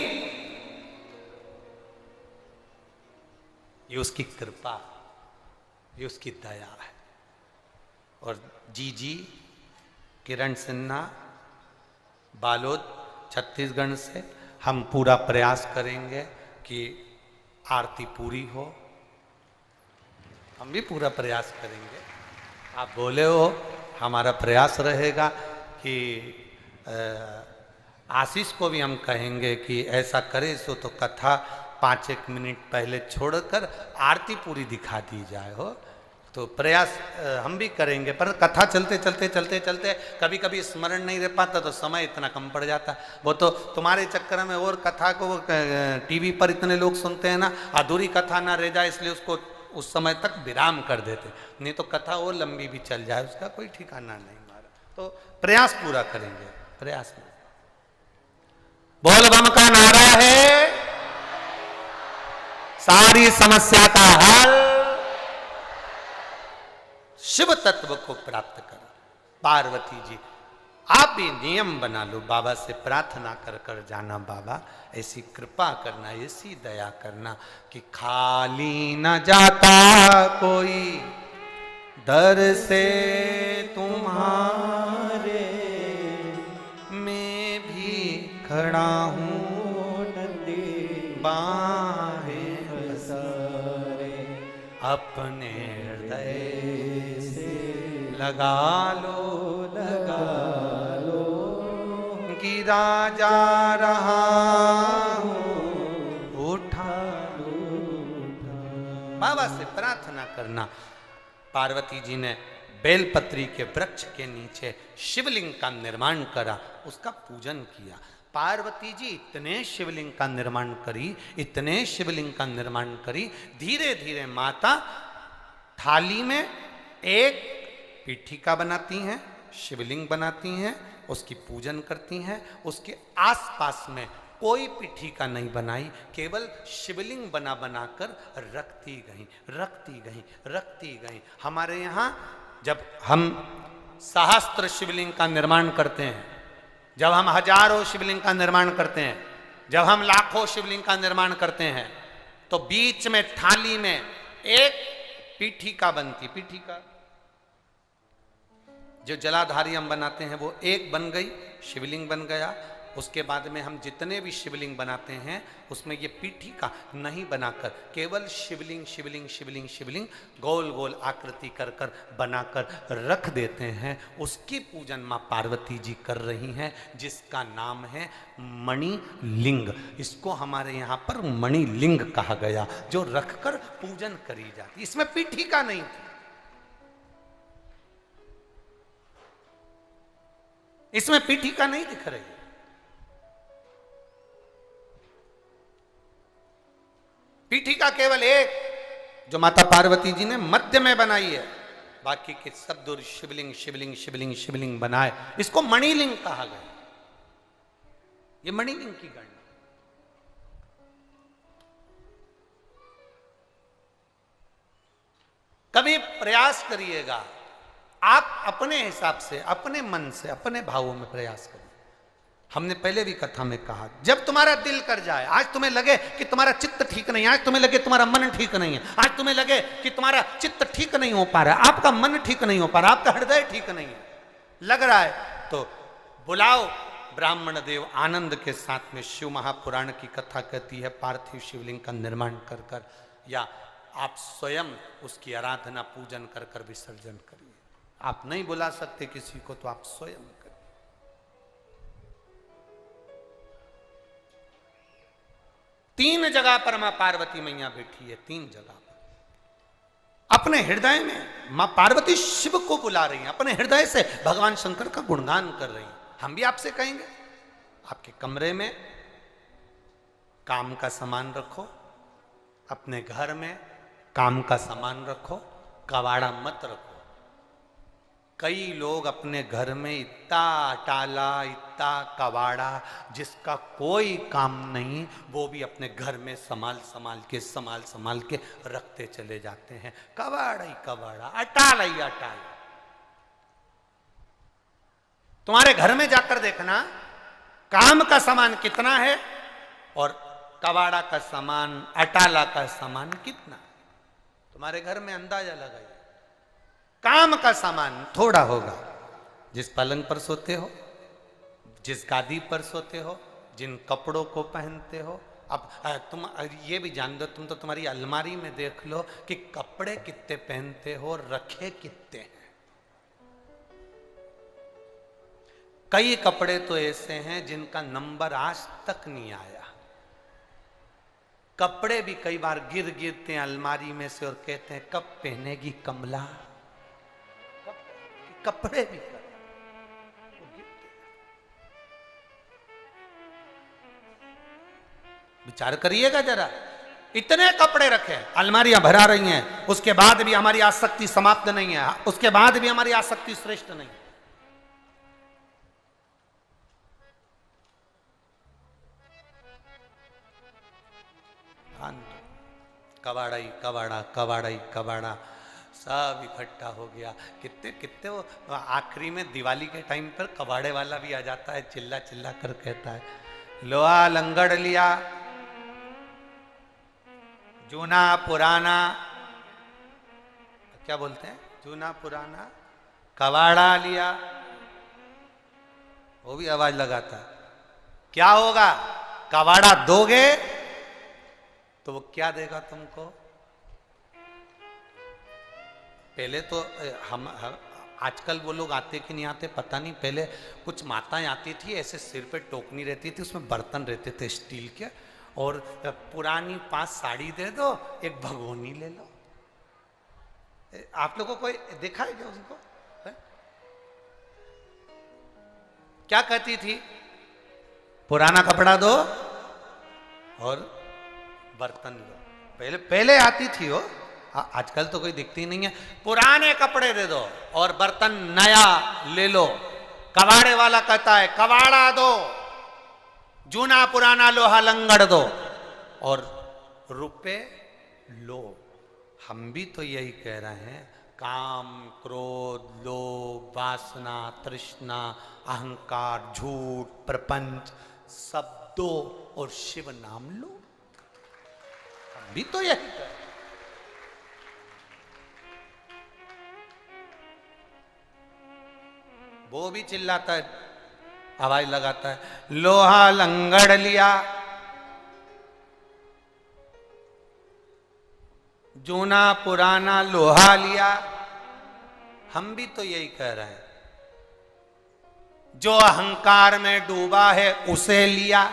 ये उसकी कृपा, ये उसकी दया है। और जी किरण सिन्हा बालोद छत्तीसगढ़ से हम पूरा प्रयास करेंगे कि आरती पूरी हो। हम भी पूरा प्रयास करेंगे। आप बोले हो, हमारा प्रयास रहेगा कि आशीष को भी हम कहेंगे कि ऐसा करे सो तो कथा 5-1 मिनट पहले छोड़कर आरती पूरी दिखा दी जाए हो। तो प्रयास हम भी करेंगे, पर कथा चलते चलते कभी कभी स्मरण नहीं रह पाता तो समय इतना कम पड़ जाता। वो तो तुम्हारे चक्कर में और कथा को टीवी पर इतने लोग सुनते हैं ना, अधूरी कथा ना रह जाए इसलिए उसको उस समय तक विराम कर देते, नहीं तो कथा और लंबी भी चल जाए, उसका कोई ठिकाना नहीं हमारा। तो प्रयास पूरा करेंगे, प्रयास नहीं। बोल बम का नारा है, सारी समस्या का हल शिव तत्व को प्राप्त कर। पार्वती जी आप भी नियम बना लो, बाबा से प्रार्थना कर कर जाना, बाबा ऐसी कृपा करना, ऐसी दया करना कि खाली न जाता कोई दर से तुम्हारे। मैं भी खड़ा हूँ बाहें पसारे, अपने हृदय लगा लो गिरा जा रहा हूं, उठा लो। बाबा से प्रार्थना करना। पार्वती जी ने बेलपत्री के वृक्ष के नीचे शिवलिंग का निर्माण करा, उसका पूजन किया। पार्वती जी इतने शिवलिंग का निर्माण करी, इतने शिवलिंग का निर्माण करी, धीरे धीरे माता थाली में एक पीठिका बनाती हैं, शिवलिंग बनाती हैं, उसकी पूजन करती हैं। उसके आसपास में कोई पीठिका नहीं बनाई, केवल शिवलिंग बना बनाकर रखती गई। हमारे यहाँ जब हम सहस्त्र शिवलिंग का निर्माण करते हैं, जब हम हजारों शिवलिंग का निर्माण करते हैं, जब हम लाखों शिवलिंग का निर्माण करते हैं, तो बीच में थाली में एक पीठिका बनती। पीठिका जो जलाधारी हम बनाते हैं वो एक बन गई, शिवलिंग बन गया। उसके बाद में हम जितने भी शिवलिंग बनाते हैं उसमें ये पीठिका नहीं बनाकर केवल शिवलिंग गोल गोल आकृति कर कर बनाकर रख देते हैं। उसकी पूजन माँ पार्वती जी कर रही हैं, जिसका नाम है मणिलिंग। इसको हमारे यहाँ पर मणिलिंग कहा गया, जो रखकर पूजन करी जाती। इसमें पीठिका नहीं थी, इसमें पीठिका नहीं दिख रही। पीठिका केवल एक जो माता पार्वती जी ने मध्य में बनाई है, बाकी के सब दूर शिवलिंग शिवलिंग शिवलिंग शिवलिंग बनाए, इसको मणिलिंग कहा गया। ये मणिलिंग की गणना। कभी प्रयास करिएगा, आप अपने हिसाब से, अपने मन से, अपने भावों में प्रयास करिए। हमने पहले भी कथा में कहा, जब तुम्हारा दिल कर जाए, आज तुम्हें लगे कि तुम्हारा चित्त ठीक नहीं है, आज तुम्हें लगे तुम्हारा मन ठीक नहीं है, आज तुम्हें लगे कि तुम्हारा चित्त ठीक नहीं हो पा रहा है, आपका मन ठीक नहीं हो पा रहा, आपका हृदय ठीक नहीं है, लग रहा है, तो बुलाओ ब्राह्मण देव आनंद के साथ में। शिव महापुराण की कथा कहती है पार्थिव शिवलिंग का निर्माण कर कर, या आप स्वयं उसकी आराधना पूजन कर कर विसर्जन करिए। आप नहीं बुला सकते किसी को तो आप स्वयं करिए। तीन जगह पर मां पार्वती मैया बैठी है, तीन जगह पर। अपने हृदय में मां पार्वती शिव को बुला रही हैं, अपने हृदय से भगवान शंकर का गुणगान कर रही हैं। हम भी आपसे कहेंगे, आपके कमरे में काम का सामान रखो, अपने घर में काम का सामान रखो, कबाड़ा मत रखो। कई लोग अपने घर में इतना टाला, इतना कबाड़ा, जिसका कोई काम नहीं, वो भी अपने घर में संभाल संभाल के रखते चले जाते हैं। कबाड़ा ही कबाड़ा, अटाला ही अटाला। तुम्हारे घर में जाकर देखना काम का सामान कितना है और कबाड़ा का सामान, अटाला का सामान कितना है। तुम्हारे घर में अंदाजा लगाइए। काम का सामान थोड़ा होगा, जिस पलंग पर सोते हो, जिस गादी पर सोते हो, जिन कपड़ों को पहनते हो। अब तुम ये भी जान दो, तुम तो तुम्हारी अलमारी में देख लो कि कपड़े कितने पहनते हो, रखे कितने हैं। कई कपड़े तो ऐसे हैं जिनका नंबर आज तक नहीं आया। कपड़े भी कई बार गिरते हैं अलमारी में से और कहते हैं कब पहनेगी कमला। कपड़े भी विचार करिएगा जरा, इतने कपड़े रखे, अलमारियां भरा रही हैं, उसके बाद भी हमारी आसक्ति समाप्त नहीं है, उसके बाद भी हमारी आसक्ति श्रेष्ठ नहीं। कबाड़ा ही कबाड़ा, कबाड़ा ही कबाड़ा, सब इकट्ठा हो गया। कितने कितने वो आखिरी में दिवाली के टाइम पर कबाड़े वाला भी आ जाता है, चिल्ला चिल्ला कर कहता है लोहा लंगड़ लिया, जूना पुराना, क्या बोलते हैं, जूना पुराना कबाड़ा लिया। वो भी आवाज लगाता है। क्या होगा, कबाड़ा दोगे तो वो क्या देगा तुमको। पहले तो हम आजकल वो लोग आते कि नहीं आते पता नहीं, पहले कुछ माताएं आती थी, ऐसे सिर पे टोकनी रहती थी, उसमें बर्तन रहते थे स्टील के, और पुरानी 5 साड़ी दे दो, एक भगोनी ले लो। आप लोगों को देखा है क्या उनको है? क्या कहती थी, पुराना कपड़ा दो और बर्तन लो। पहले आती थी वो, आजकल तो कोई दिखती नहीं है। पुराने कपड़े दे दो और बर्तन नया ले लो। कबाड़े वाला कहता है कबाड़ा दो, जूना पुराना लोहा लंगड़ दो और रुपए लो। हम भी तो यही कह रहे हैं, काम, क्रोध, लोभ, वासना, तृष्णा, अहंकार, झूठ, प्रपंच सब दो और शिव नाम लो। हम भी तो यही कह रहे हैं। वो भी चिल्लाता है, आवाज लगाता है, लोहा लंगड़ लिया, जूना पुराना लोहा लिया। हम भी तो यही कह रहे हैं, जो अहंकार में डूबा है उसे लिया,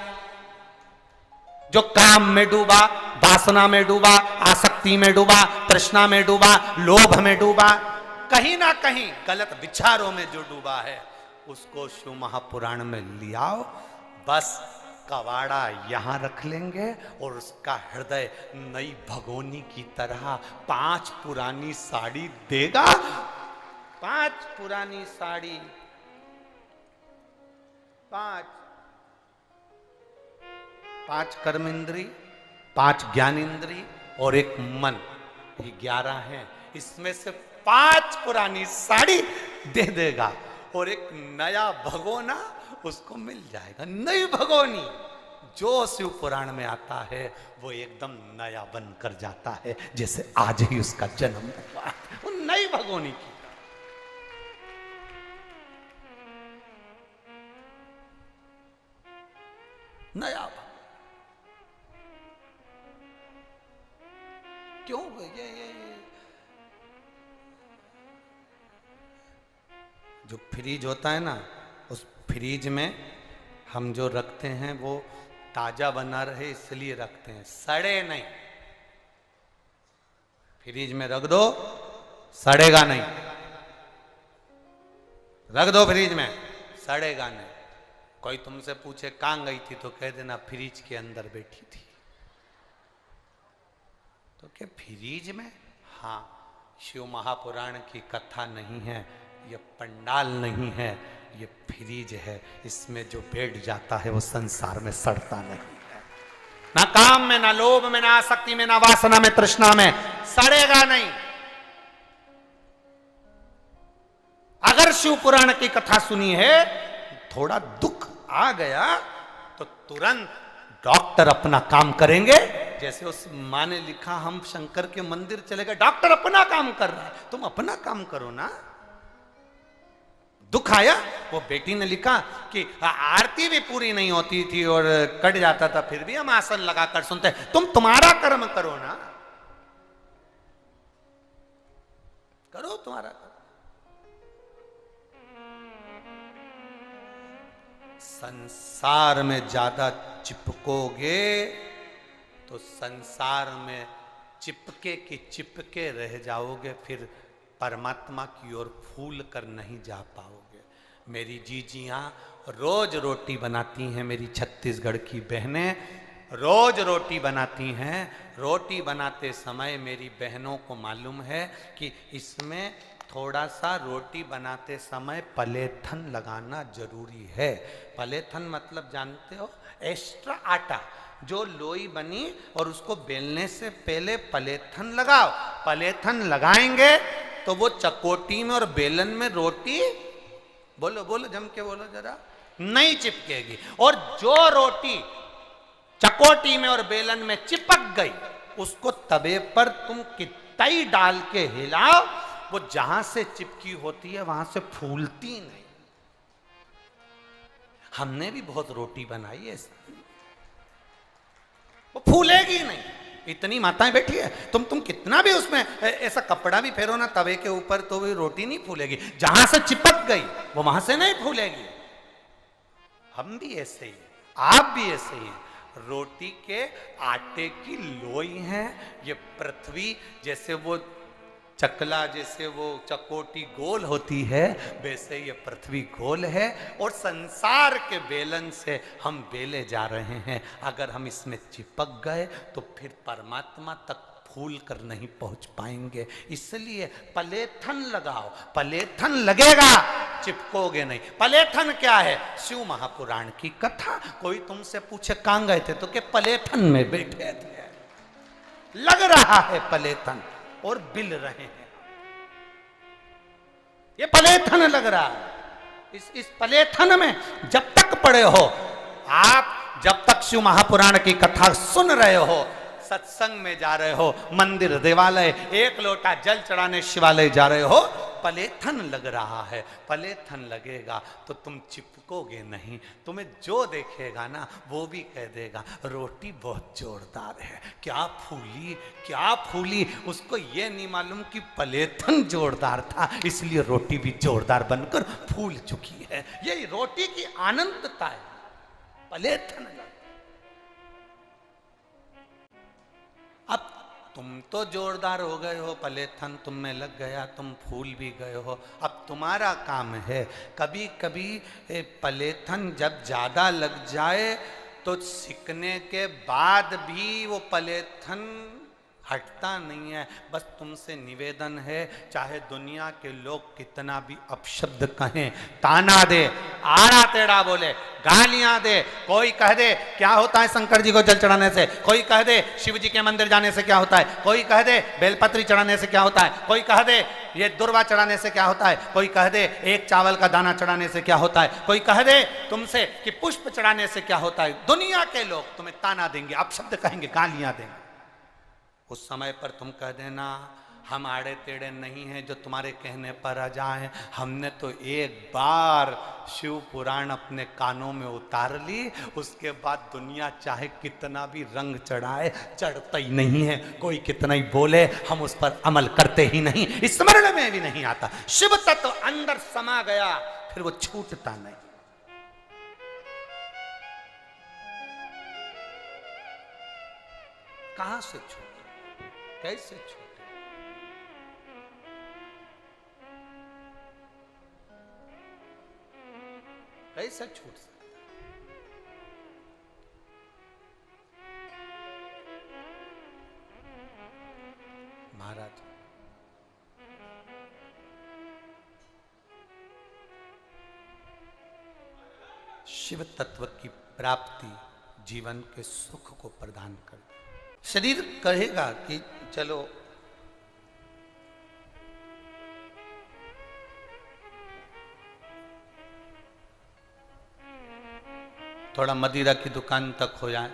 जो काम में डूबा, वासना में डूबा, आसक्ति में डूबा, तृष्णा में डूबा, लोभ में डूबा, कहीं ना कहीं गलत विचारों में जो डूबा है, उसको शिव महापुराण में लियाओ। बस कवाड़ा यहां रख लेंगे और उसका हृदय नई भगोनी की तरह 5 पुरानी साड़ी देगा। 5 पुरानी साड़ी, 5 कर्म इंद्री, 5 ज्ञान इंद्री और एक मन, ये 11 है। इसमें से 5 पुरानी साड़ी दे देगा और एक नया भगोना उसको मिल जाएगा। नई भगोनी जो शिव पुराण में आता है वो एकदम नया बनकर जाता है, जैसे आज ही उसका जन्म हुआ। वो नई भगोनी की नया क्यों ये जो फ्रीज होता है ना, उस फ्रीज में हम जो रखते हैं वो ताजा बना रहे इसलिए रखते हैं, सड़े नहीं। फ्रीज में रख दो सड़ेगा नहीं, रख दो फ्रीज में सड़ेगा नहीं। कोई तुमसे पूछे कहां गई थी तो कह देना फ्रीज के अंदर बैठी थी। तो क्या फ्रीज में? हाँ, शिव महापुराण की कथा नहीं है, ये पंडाल नहीं है, ये फ्रीज है। इसमें जो बैठ जाता है वो संसार में सड़ता नहीं है। ना काम में, ना लोभ में, ना आसक्ति में, ना वासना में, तृष्णा में, सड़ेगा नहीं। अगर शिव पुराण की कथा सुनी है, थोड़ा दुख आ गया तो तुरंत डॉक्टर अपना काम करेंगे। जैसे उस माँ ने लिखा, हम शंकर के मंदिर चले गए, डॉक्टर अपना काम कर रहा है, तुम अपना काम करो ना। दुख आया, वो बेटी ने लिखा कि आरती भी पूरी नहीं होती थी और कट जाता था, फिर भी हम आसन लगाकर सुनते, तुम तुम्हारा कर्म करो ना, करो तुम्हारा कर्म। संसार में ज्यादा चिपकोगे तो संसार में चिपके रह जाओगे, फिर परमात्मा की ओर फूल कर नहीं जा पाओगे। मेरी जीजियाँ रोज रोटी बनाती हैं, मेरी छत्तीसगढ़ की बहनें रोज रोटी बनाती हैं। रोटी बनाते समय मेरी बहनों को मालूम है कि इसमें थोड़ा सा रोटी बनाते समय पलेथन लगाना जरूरी है। पलेथन मतलब जानते हो, एक्स्ट्रा आटा, जो लोई बनी और उसको बेलने से पहले पलेथन लगाओ। पलेथन लगाएंगे तो वो चकोटी में और बेलन में रोटी, बोलो बोलो जम के बोलो जरा, नहीं चिपकेगी। और जो रोटी चकोटी में और बेलन में चिपक गई, उसको तवे पर तुम कितई डाल के हिलाओ, वो जहां से चिपकी होती है वहां से फूलती नहीं। हमने भी बहुत रोटी बनाई है, वो फूलेगी नहीं। इतनी माताएं बैठी है, तुम कितना भी उसमें ऐसा कपड़ा भी फेरो ना तवे के ऊपर तो भी रोटी नहीं फूलेगी। जहां से चिपक गई वो वहां से नहीं फूलेगी। हम भी ऐसे ही, आप भी ऐसे ही। रोटी के आटे की लोई है ये पृथ्वी, जैसे वो चकला, जैसे वो चकोटी गोल होती है, वैसे ये पृथ्वी गोल है और संसार के बेलन से हम बेले जा रहे हैं। अगर हम इसमें चिपक गए तो फिर परमात्मा तक फूल कर नहीं पहुंच पाएंगे। इसलिए पलेथन लगाओ, पलेथन लगेगा, चिपकोगे नहीं। पलेथन क्या है? शिव महापुराण की कथा। कोई तुमसे पूछे कहां गए थे तो के पलेथन में बैठे थे। लग रहा है पलेथन और बिल रहे हैं, ये पलेथन लग रहा है। इस पलेथन में जब तक पड़े हो आप, जब तक शिव महापुराण की कथा सुन रहे हो, सत्संग में जा रहे हो, मंदिर देवालय एक लोटा जल चढ़ाने शिवालय जा रहे हो, पलेथन लग रहा है। पलेथन लगेगा तो तुम चिपकोगे नहीं। तुम्हें जो देखेगा ना वो भी कह देगा रोटी बहुत जोरदार है, क्या फूली क्या फूली। उसको ये नहीं मालूम कि पलेथन जोरदार था, इसलिए रोटी भी जोरदार बनकर फूल चुकी है। यही रोटी की अनंतता है। पलेथन अब तुम तो जोरदार हो गए हो, पलेथन तुम में लग गया, तुम फूल भी गए हो। अब तुम्हारा काम है, कभी कभी पलेथन जब ज्यादा लग जाए तो सीखने के बाद भी वो पलेथन हटता नहीं है। बस तुमसे निवेदन है, चाहे दुनिया के लोग कितना भी अपशब्द कहें, ताना दे, आड़ा टेढ़ा बोले, गालियां दे, कोई कह दे क्या होता है शंकर जी को जल चढ़ाने से, कोई कह दे शिव जी के मंदिर जाने से क्या होता है, कोई कह दे बेलपत्री चढ़ाने से क्या होता है, कोई कह दे ये दुर्वा चढ़ाने से क्या होता है, कोई कह दे एक चावल का दाना चढ़ाने से क्या होता है, कोई कह दे तुमसे कि पुष्प चढ़ाने से क्या होता है। दुनिया के लोग तुम्हें ताना देंगे, अपशब्द कहेंगे, गालियां देंगे। उस समय पर तुम कह देना हम आड़े टेढ़े नहीं हैं जो तुम्हारे कहने पर आ जाएं। हमने तो एक बार शिव पुराण अपने कानों में उतार ली, उसके बाद दुनिया चाहे कितना भी रंग चढ़ाए चढ़ता ही नहीं है। कोई कितना ही बोले हम उस पर अमल करते ही नहीं, स्मरण में भी नहीं आता। शिव तत्व अंदर समा गया, फिर वो छूटता नहीं। कहां से छूटे, कैसे छूटे? कैसे छूट सकता? महाराज शिव तत्व की प्राप्ति जीवन के सुख को प्रदान कर। शरीर कहेगा कि चलो थोड़ा मदिरा की दुकान तक हो जाए,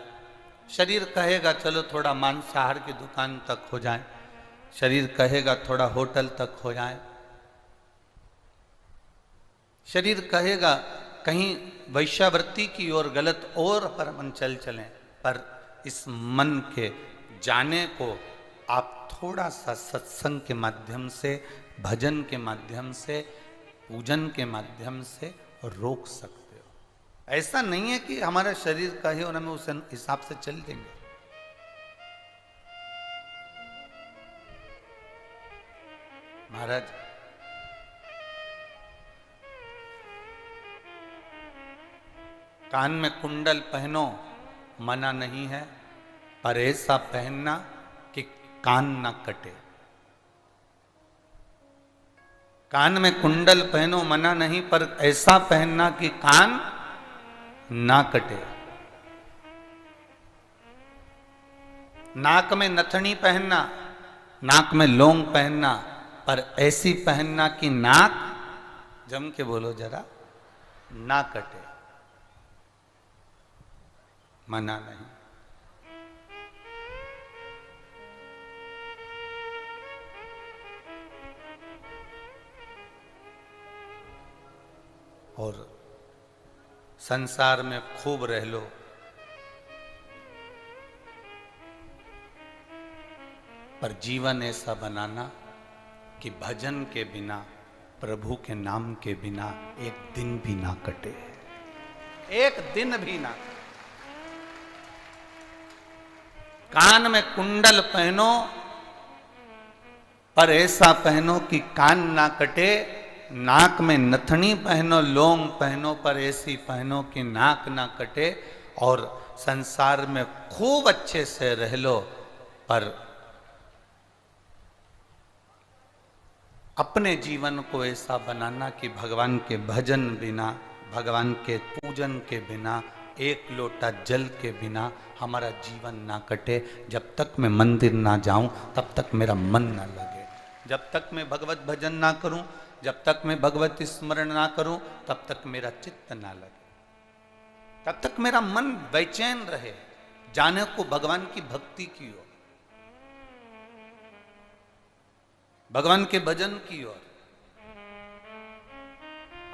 शरीर कहेगा चलो थोड़ा मांसाहार की दुकान तक हो जाए, शरीर कहेगा थोड़ा होटल तक हो जाए, शरीर कहेगा कहीं वैश्यावृत्ति की ओर गलत और पर मन चलें। पर इस मन के जाने को आप थोड़ा सा सत्संग के माध्यम से, भजन के माध्यम से, पूजन के माध्यम से रोक सकते हो। ऐसा नहीं है कि हमारा शरीर कहे और हमें उस हिसाब से चल देंगे। महाराज कान में कुंडल पहनो मना नहीं है, पर ऐसा पहनना कि कान ना कटे। कान में कुंडल पहनो मना नहीं, पर ऐसा पहनना कि कान ना कटे। नाक में नथनी पहनना, नाक में लौंग पहनना, पर ऐसी पहनना कि नाक, जम के बोलो जरा, ना कटे। मना नहीं। और संसार में खूब रह लो, पर जीवन ऐसा बनाना कि भजन के बिना, प्रभु के नाम के बिना एक दिन भी ना कटे, एक दिन भी ना। कान में कुंडल पहनो, पर ऐसा पहनो कि कान ना कटे। नाक में नथनी पहनो, लौंग पहनो, पर ऐसी पहनो कि नाक ना कटे। और संसार में खूब अच्छे से रह लो, पर अपने जीवन को ऐसा बनाना कि भगवान के भजन बिना, भगवान के पूजन के बिना, एक लोटा जल के बिना हमारा जीवन ना कटे। जब तक मैं मंदिर ना जाऊं तब तक मेरा मन ना लगे, जब तक मैं भगवत भजन ना करूं, जब तक मैं भगवत स्मरण ना करूं, तब तक मेरा चित्त ना लगे, तब तक मेरा मन बेचैन रहे जाने को भगवान की भक्ति की ओर, भगवान के भजन की ओर।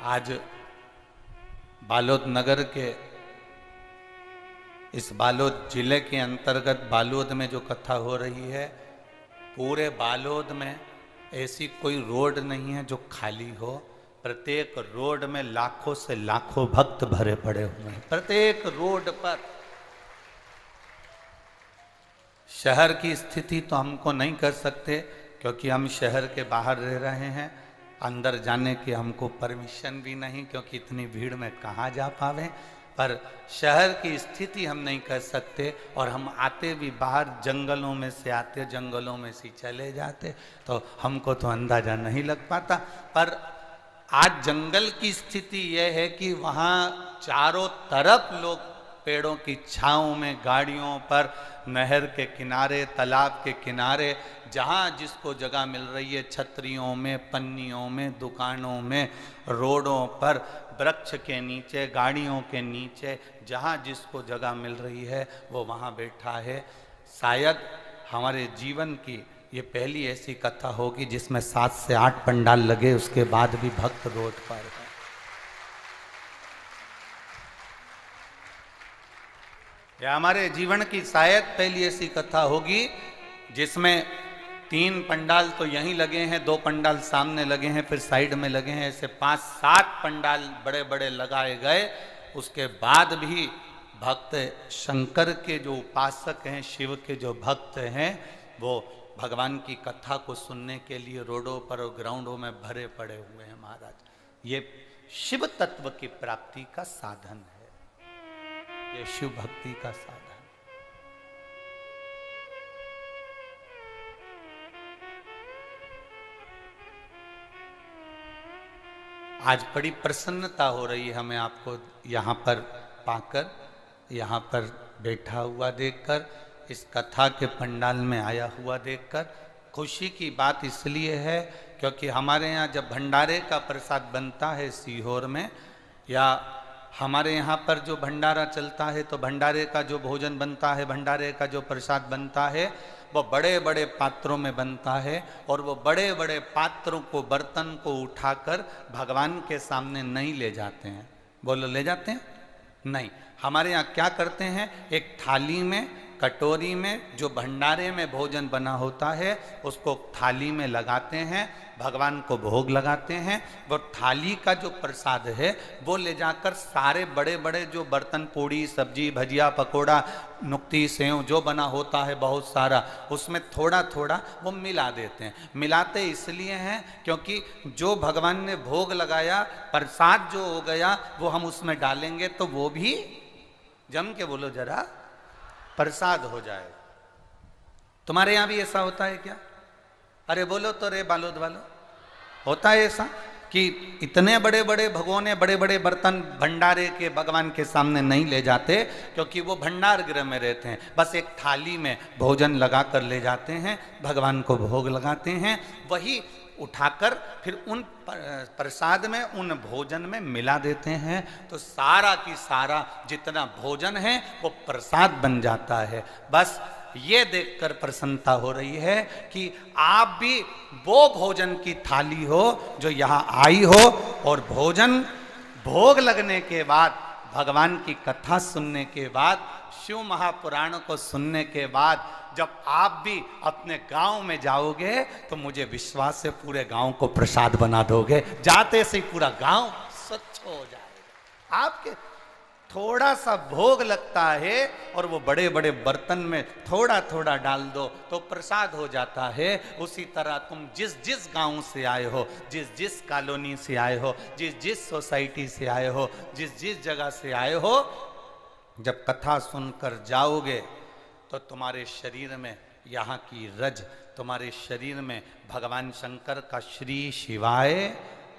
आज बालोद नगर के, इस बालोद जिले के अंतर्गत बालोद में जो कथा हो रही है, पूरे बालोद में ऐसी कोई रोड नहीं है जो खाली हो। प्रत्येक रोड में लाखों से लाखों भक्त भरे पड़े हुए हैं, प्रत्येक रोड पर। शहर की स्थिति तो हमको नहीं कर सकते क्योंकि हम शहर के बाहर रह रहे हैं, अंदर जाने की हमको परमिशन भी नहीं, क्योंकि इतनी भीड़ में कहाँ जा पावे। पर शहर की स्थिति हम नहीं कर सकते, और हम आते भी बाहर जंगलों में से आते, जंगलों में से चले जाते, तो हमको तो अंदाजा नहीं लग पाता। पर आज जंगल की स्थिति यह है कि वहाँ चारों तरफ लोग पेड़ों की छांव में, गाड़ियों पर, नहर के किनारे, तालाब के किनारे, जहाँ जिसको जगह मिल रही है, छतरियों में, पन्नियों में, दुकानों में, रोडों पर, वृक्ष के नीचे, गाड़ियों के नीचे, जहाँ जिसको जगह मिल रही है वो वहाँ बैठा है। शायद हमारे जीवन की ये पहली ऐसी कथा होगी जिसमें 7 से 8 पंडाल लगे, उसके बाद भी भक्त रोड पर है। यह हमारे जीवन की शायद पहली ऐसी कथा होगी जिसमें 3 पंडाल तो यहीं लगे हैं, 2 पंडाल सामने लगे हैं, फिर साइड में लगे हैं, ऐसे 5-7 पंडाल बड़े बड़े लगाए गए। उसके बाद भी भक्त शंकर के जो उपासक हैं, शिव के जो भक्त हैं, वो भगवान की कथा को सुनने के लिए रोडों पर और ग्राउंडों में भरे पड़े हुए हैं महाराज। ये शिव तत्व की प्राप्ति का साधन है, ये शिव भक्ति का साधन। आज बड़ी प्रसन्नता हो रही है हमें आपको यहाँ पर पाकर, यहाँ पर बैठा हुआ देखकर, इस कथा के पंडाल में आया हुआ देखकर। खुशी की बात इसलिए है क्योंकि हमारे यहाँ जब भंडारे का प्रसाद बनता है सीहोर में, या हमारे यहाँ पर जो भंडारा चलता है, तो भंडारे का जो भोजन बनता है, भंडारे का जो प्रसाद बनता है, वो बड़े बड़े पात्रों में बनता है, और वो बड़े बड़े पात्रों को, बर्तन को उठाकर भगवान के सामने नहीं ले जाते हैं। बोलो, ले जाते हैं? नहीं। हमारे यहाँ क्या करते हैं, एक थाली में, कटोरी में जो भंडारे में भोजन बना होता है उसको थाली में लगाते हैं, भगवान को भोग लगाते हैं। वो थाली का जो प्रसाद है वो ले जाकर सारे बड़े बड़े जो बर्तन, पूड़ी, सब्जी, भजिया, पकोड़ा, नुक्ती, सेव जो बना होता है बहुत सारा, उसमें थोड़ा थोड़ा वो मिला देते हैं। मिलाते इसलिए हैं क्योंकि जो भगवान ने भोग लगाया, प्रसाद जो हो गया, वो हम उसमें डालेंगे तो वो भी, जम के बोलो जरा, प्रसाद हो जाए। तुम्हारे यहां भी ऐसा होता है क्या? अरे बोलो तो रे बालोद वालों, होता है ऐसा कि इतने बड़े बड़े भगोने, बड़े बड़े बर्तन भंडारे के भगवान के सामने नहीं ले जाते क्योंकि वो भंडार गृह में रहते हैं। बस एक थाली में भोजन लगा कर ले जाते हैं, भगवान को भोग लगाते हैं, वही उठाकर फिर उन प्रसाद में, उन भोजन में मिला देते हैं, तो सारा की सारा जितना भोजन है वो प्रसाद बन जाता है। बस ये देखकर प्रसन्नता हो रही है कि आप भी वो भोजन की थाली हो जो यहाँ आई हो, और भोजन भोग लगने के बाद, भगवान की कथा सुनने के बाद, शिव महापुराण को सुनने के बाद जब आप भी अपने गांव में जाओगे तो मुझे विश्वास है पूरे गांव को प्रसाद बना दोगे। जाते से ही पूरा गांव स्वच्छ हो जाएगा। आपके थोड़ा सा भोग लगता है और वो बड़े बड़े बर्तन में थोड़ा थोड़ा डाल दो तो प्रसाद हो जाता है। उसी तरह तुम जिस जिस गांव से आए हो, जिस जिस कॉलोनी से आए हो, जिस जिस सोसाइटी से आए हो, जिस जिस जगह से आए हो, जब कथा सुनकर जाओगे तो तुम्हारे शरीर में यहाँ की रज, तुम्हारे शरीर में भगवान शंकर का श्री शिवाय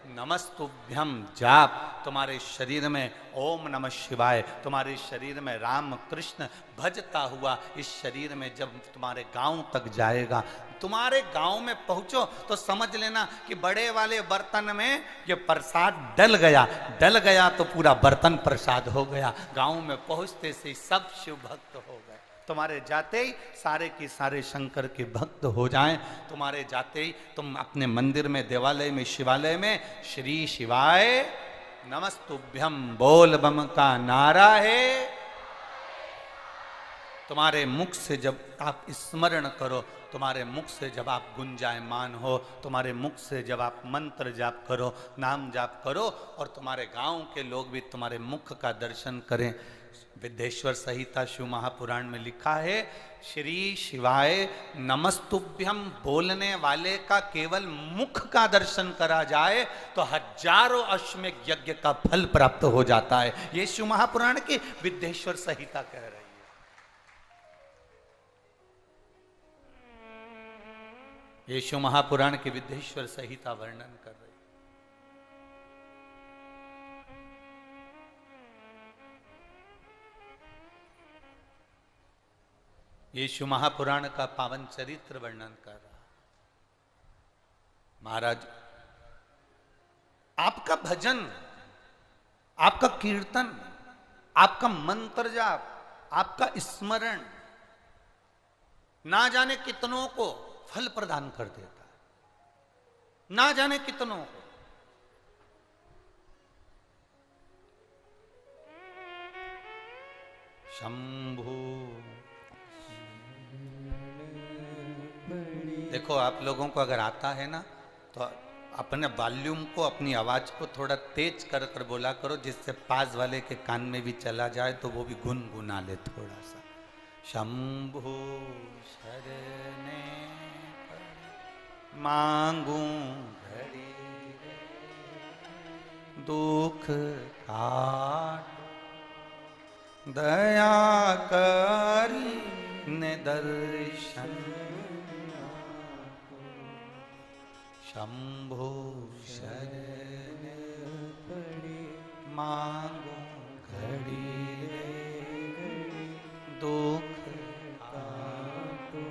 नमस्तुभ्यम जाप, तुम्हारे शरीर में ओम नमः शिवाय, तुम्हारे शरीर में राम कृष्ण भजता हुआ इस शरीर में जब तुम्हारे गांव तक जाएगा, तुम्हारे गांव में पहुंचो तो समझ लेना कि बड़े वाले बर्तन में ये प्रसाद डल गया तो पूरा बर्तन प्रसाद हो गया। गांव में पहुंचते से सब शिव भक्त हो गए। तुम्हारे जाते ही सारे के सारे शंकर के भक्त हो जाएं। तुम्हारे जाते ही तुम अपने मंदिर में, देवालय में, शिवालय में श्री शिवाय नमस्तुभ्यम बोल बम का नारा है तुम्हारे मुख से जब आप स्मरण करो, तुम्हारे मुख से जब आप गुंजायमान हो, तुम्हारे मुख से जब आप मंत्र जाप करो, नाम जाप करो, और तुम्हारे गांव के लोग भी तुम्हारे मुख का दर्शन करें। विद्येश्वर संहिता शिव महापुराण में लिखा है, श्री शिवाय नमस्तुभ्यम बोलने वाले का केवल मुख का दर्शन करा जाए तो हजारों अश्वमेध यज्ञ का फल प्राप्त हो जाता है। ये शिव महापुराण की विद्येश्वर संहिता कह रही है। ये शिव महापुराण की विद्येश्वर संहिता वर्णन कर रही है। ये शिव महापुराण का पावन चरित्र वर्णन कर रहा। महाराज, आपका भजन, आपका कीर्तन, आपका मंत्र जाप, आपका स्मरण ना जाने कितनों को फल प्रदान कर देता है, ना जाने कितनों को। शंभु, देखो आप लोगों को अगर आता है ना तो अपने वॉल्यूम को, अपनी आवाज को थोड़ा तेज कर कर बोला करो, जिससे पास वाले के कान में भी चला जाए तो वो भी गुनगुना ले थोड़ा सा। शंभु शरणे मांगू घड़ी, दुख काट दया करी ने दर्शन। शंभु शरण मांगो घड़ी, दुख काटो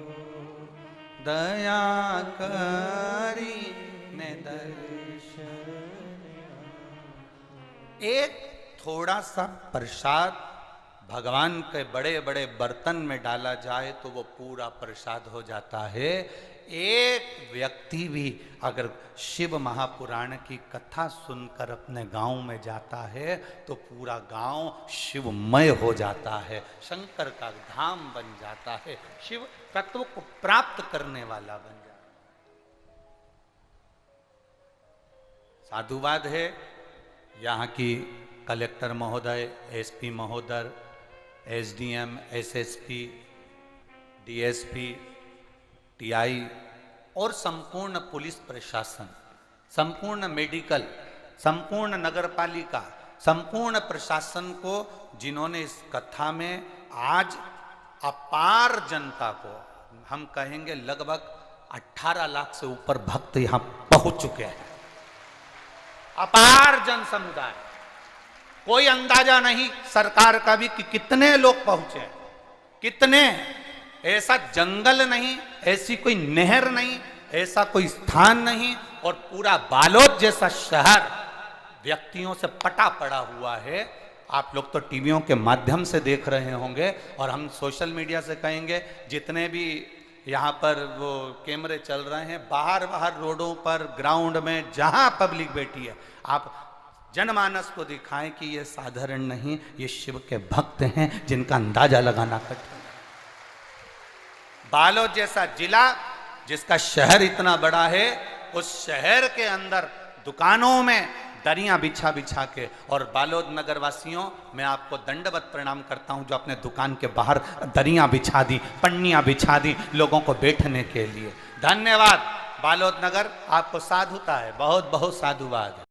दया करी ने दर्शन। एक थोड़ा सा प्रसाद भगवान के बड़े बड़े बर्तन में डाला जाए तो वो पूरा प्रसाद हो जाता है। एक व्यक्ति भी अगर शिव महापुराण की कथा सुनकर अपने गांव में जाता है तो पूरा गांव शिवमय हो जाता है, शंकर का धाम बन जाता है, शिव तत्व को प्राप्त करने वाला बन जाता है। साधुवाद है यहाँ की कलेक्टर महोदय, एसपी महोदय, एसडीएम, एसएसपी, डीएसपी, टीआई और संपूर्ण पुलिस प्रशासन, संपूर्ण मेडिकल, संपूर्ण नगरपालिका, संपूर्ण प्रशासन को, जिन्होंने इस कथा में आज अपार जनता को, हम कहेंगे लगभग 18 लाख से ऊपर भक्त यहां पहुंच चुके हैं। अपार जन समुदाय, कोई अंदाजा नहीं सरकार का भी कि कितने लोग पहुंचे, कितने। ऐसा जंगल नहीं, ऐसी कोई नहर नहीं, ऐसा कोई स्थान नहीं, और पूरा बालोद जैसा शहर व्यक्तियों से पटा पड़ा हुआ है। आप लोग तो टीवियों के माध्यम से देख रहे होंगे और हम सोशल मीडिया से कहेंगे, जितने भी यहाँ पर वो कैमरे चल रहे हैं, बाहर बाहर रोडों पर, ग्राउंड में, जहां पब्लिक बैठी है, आप जनमानस को दिखाएं कि ये साधारण नहीं, ये शिव के भक्त हैं जिनका अंदाजा लगाना कठिन है। बालोद जैसा जिला, जिसका शहर इतना बड़ा है, उस शहर के अंदर दुकानों में दरियां बिछा बिछा के, और बालोद नगर वासियों, मैं आपको दंडवत प्रणाम करता हूं जो अपने दुकान के बाहर दरियां बिछा दी, पन्नियां बिछा दी लोगों को बैठने के लिए। धन्यवाद बालोद नगर, आपको साधुता है, बहुत बहुत साधुवाद।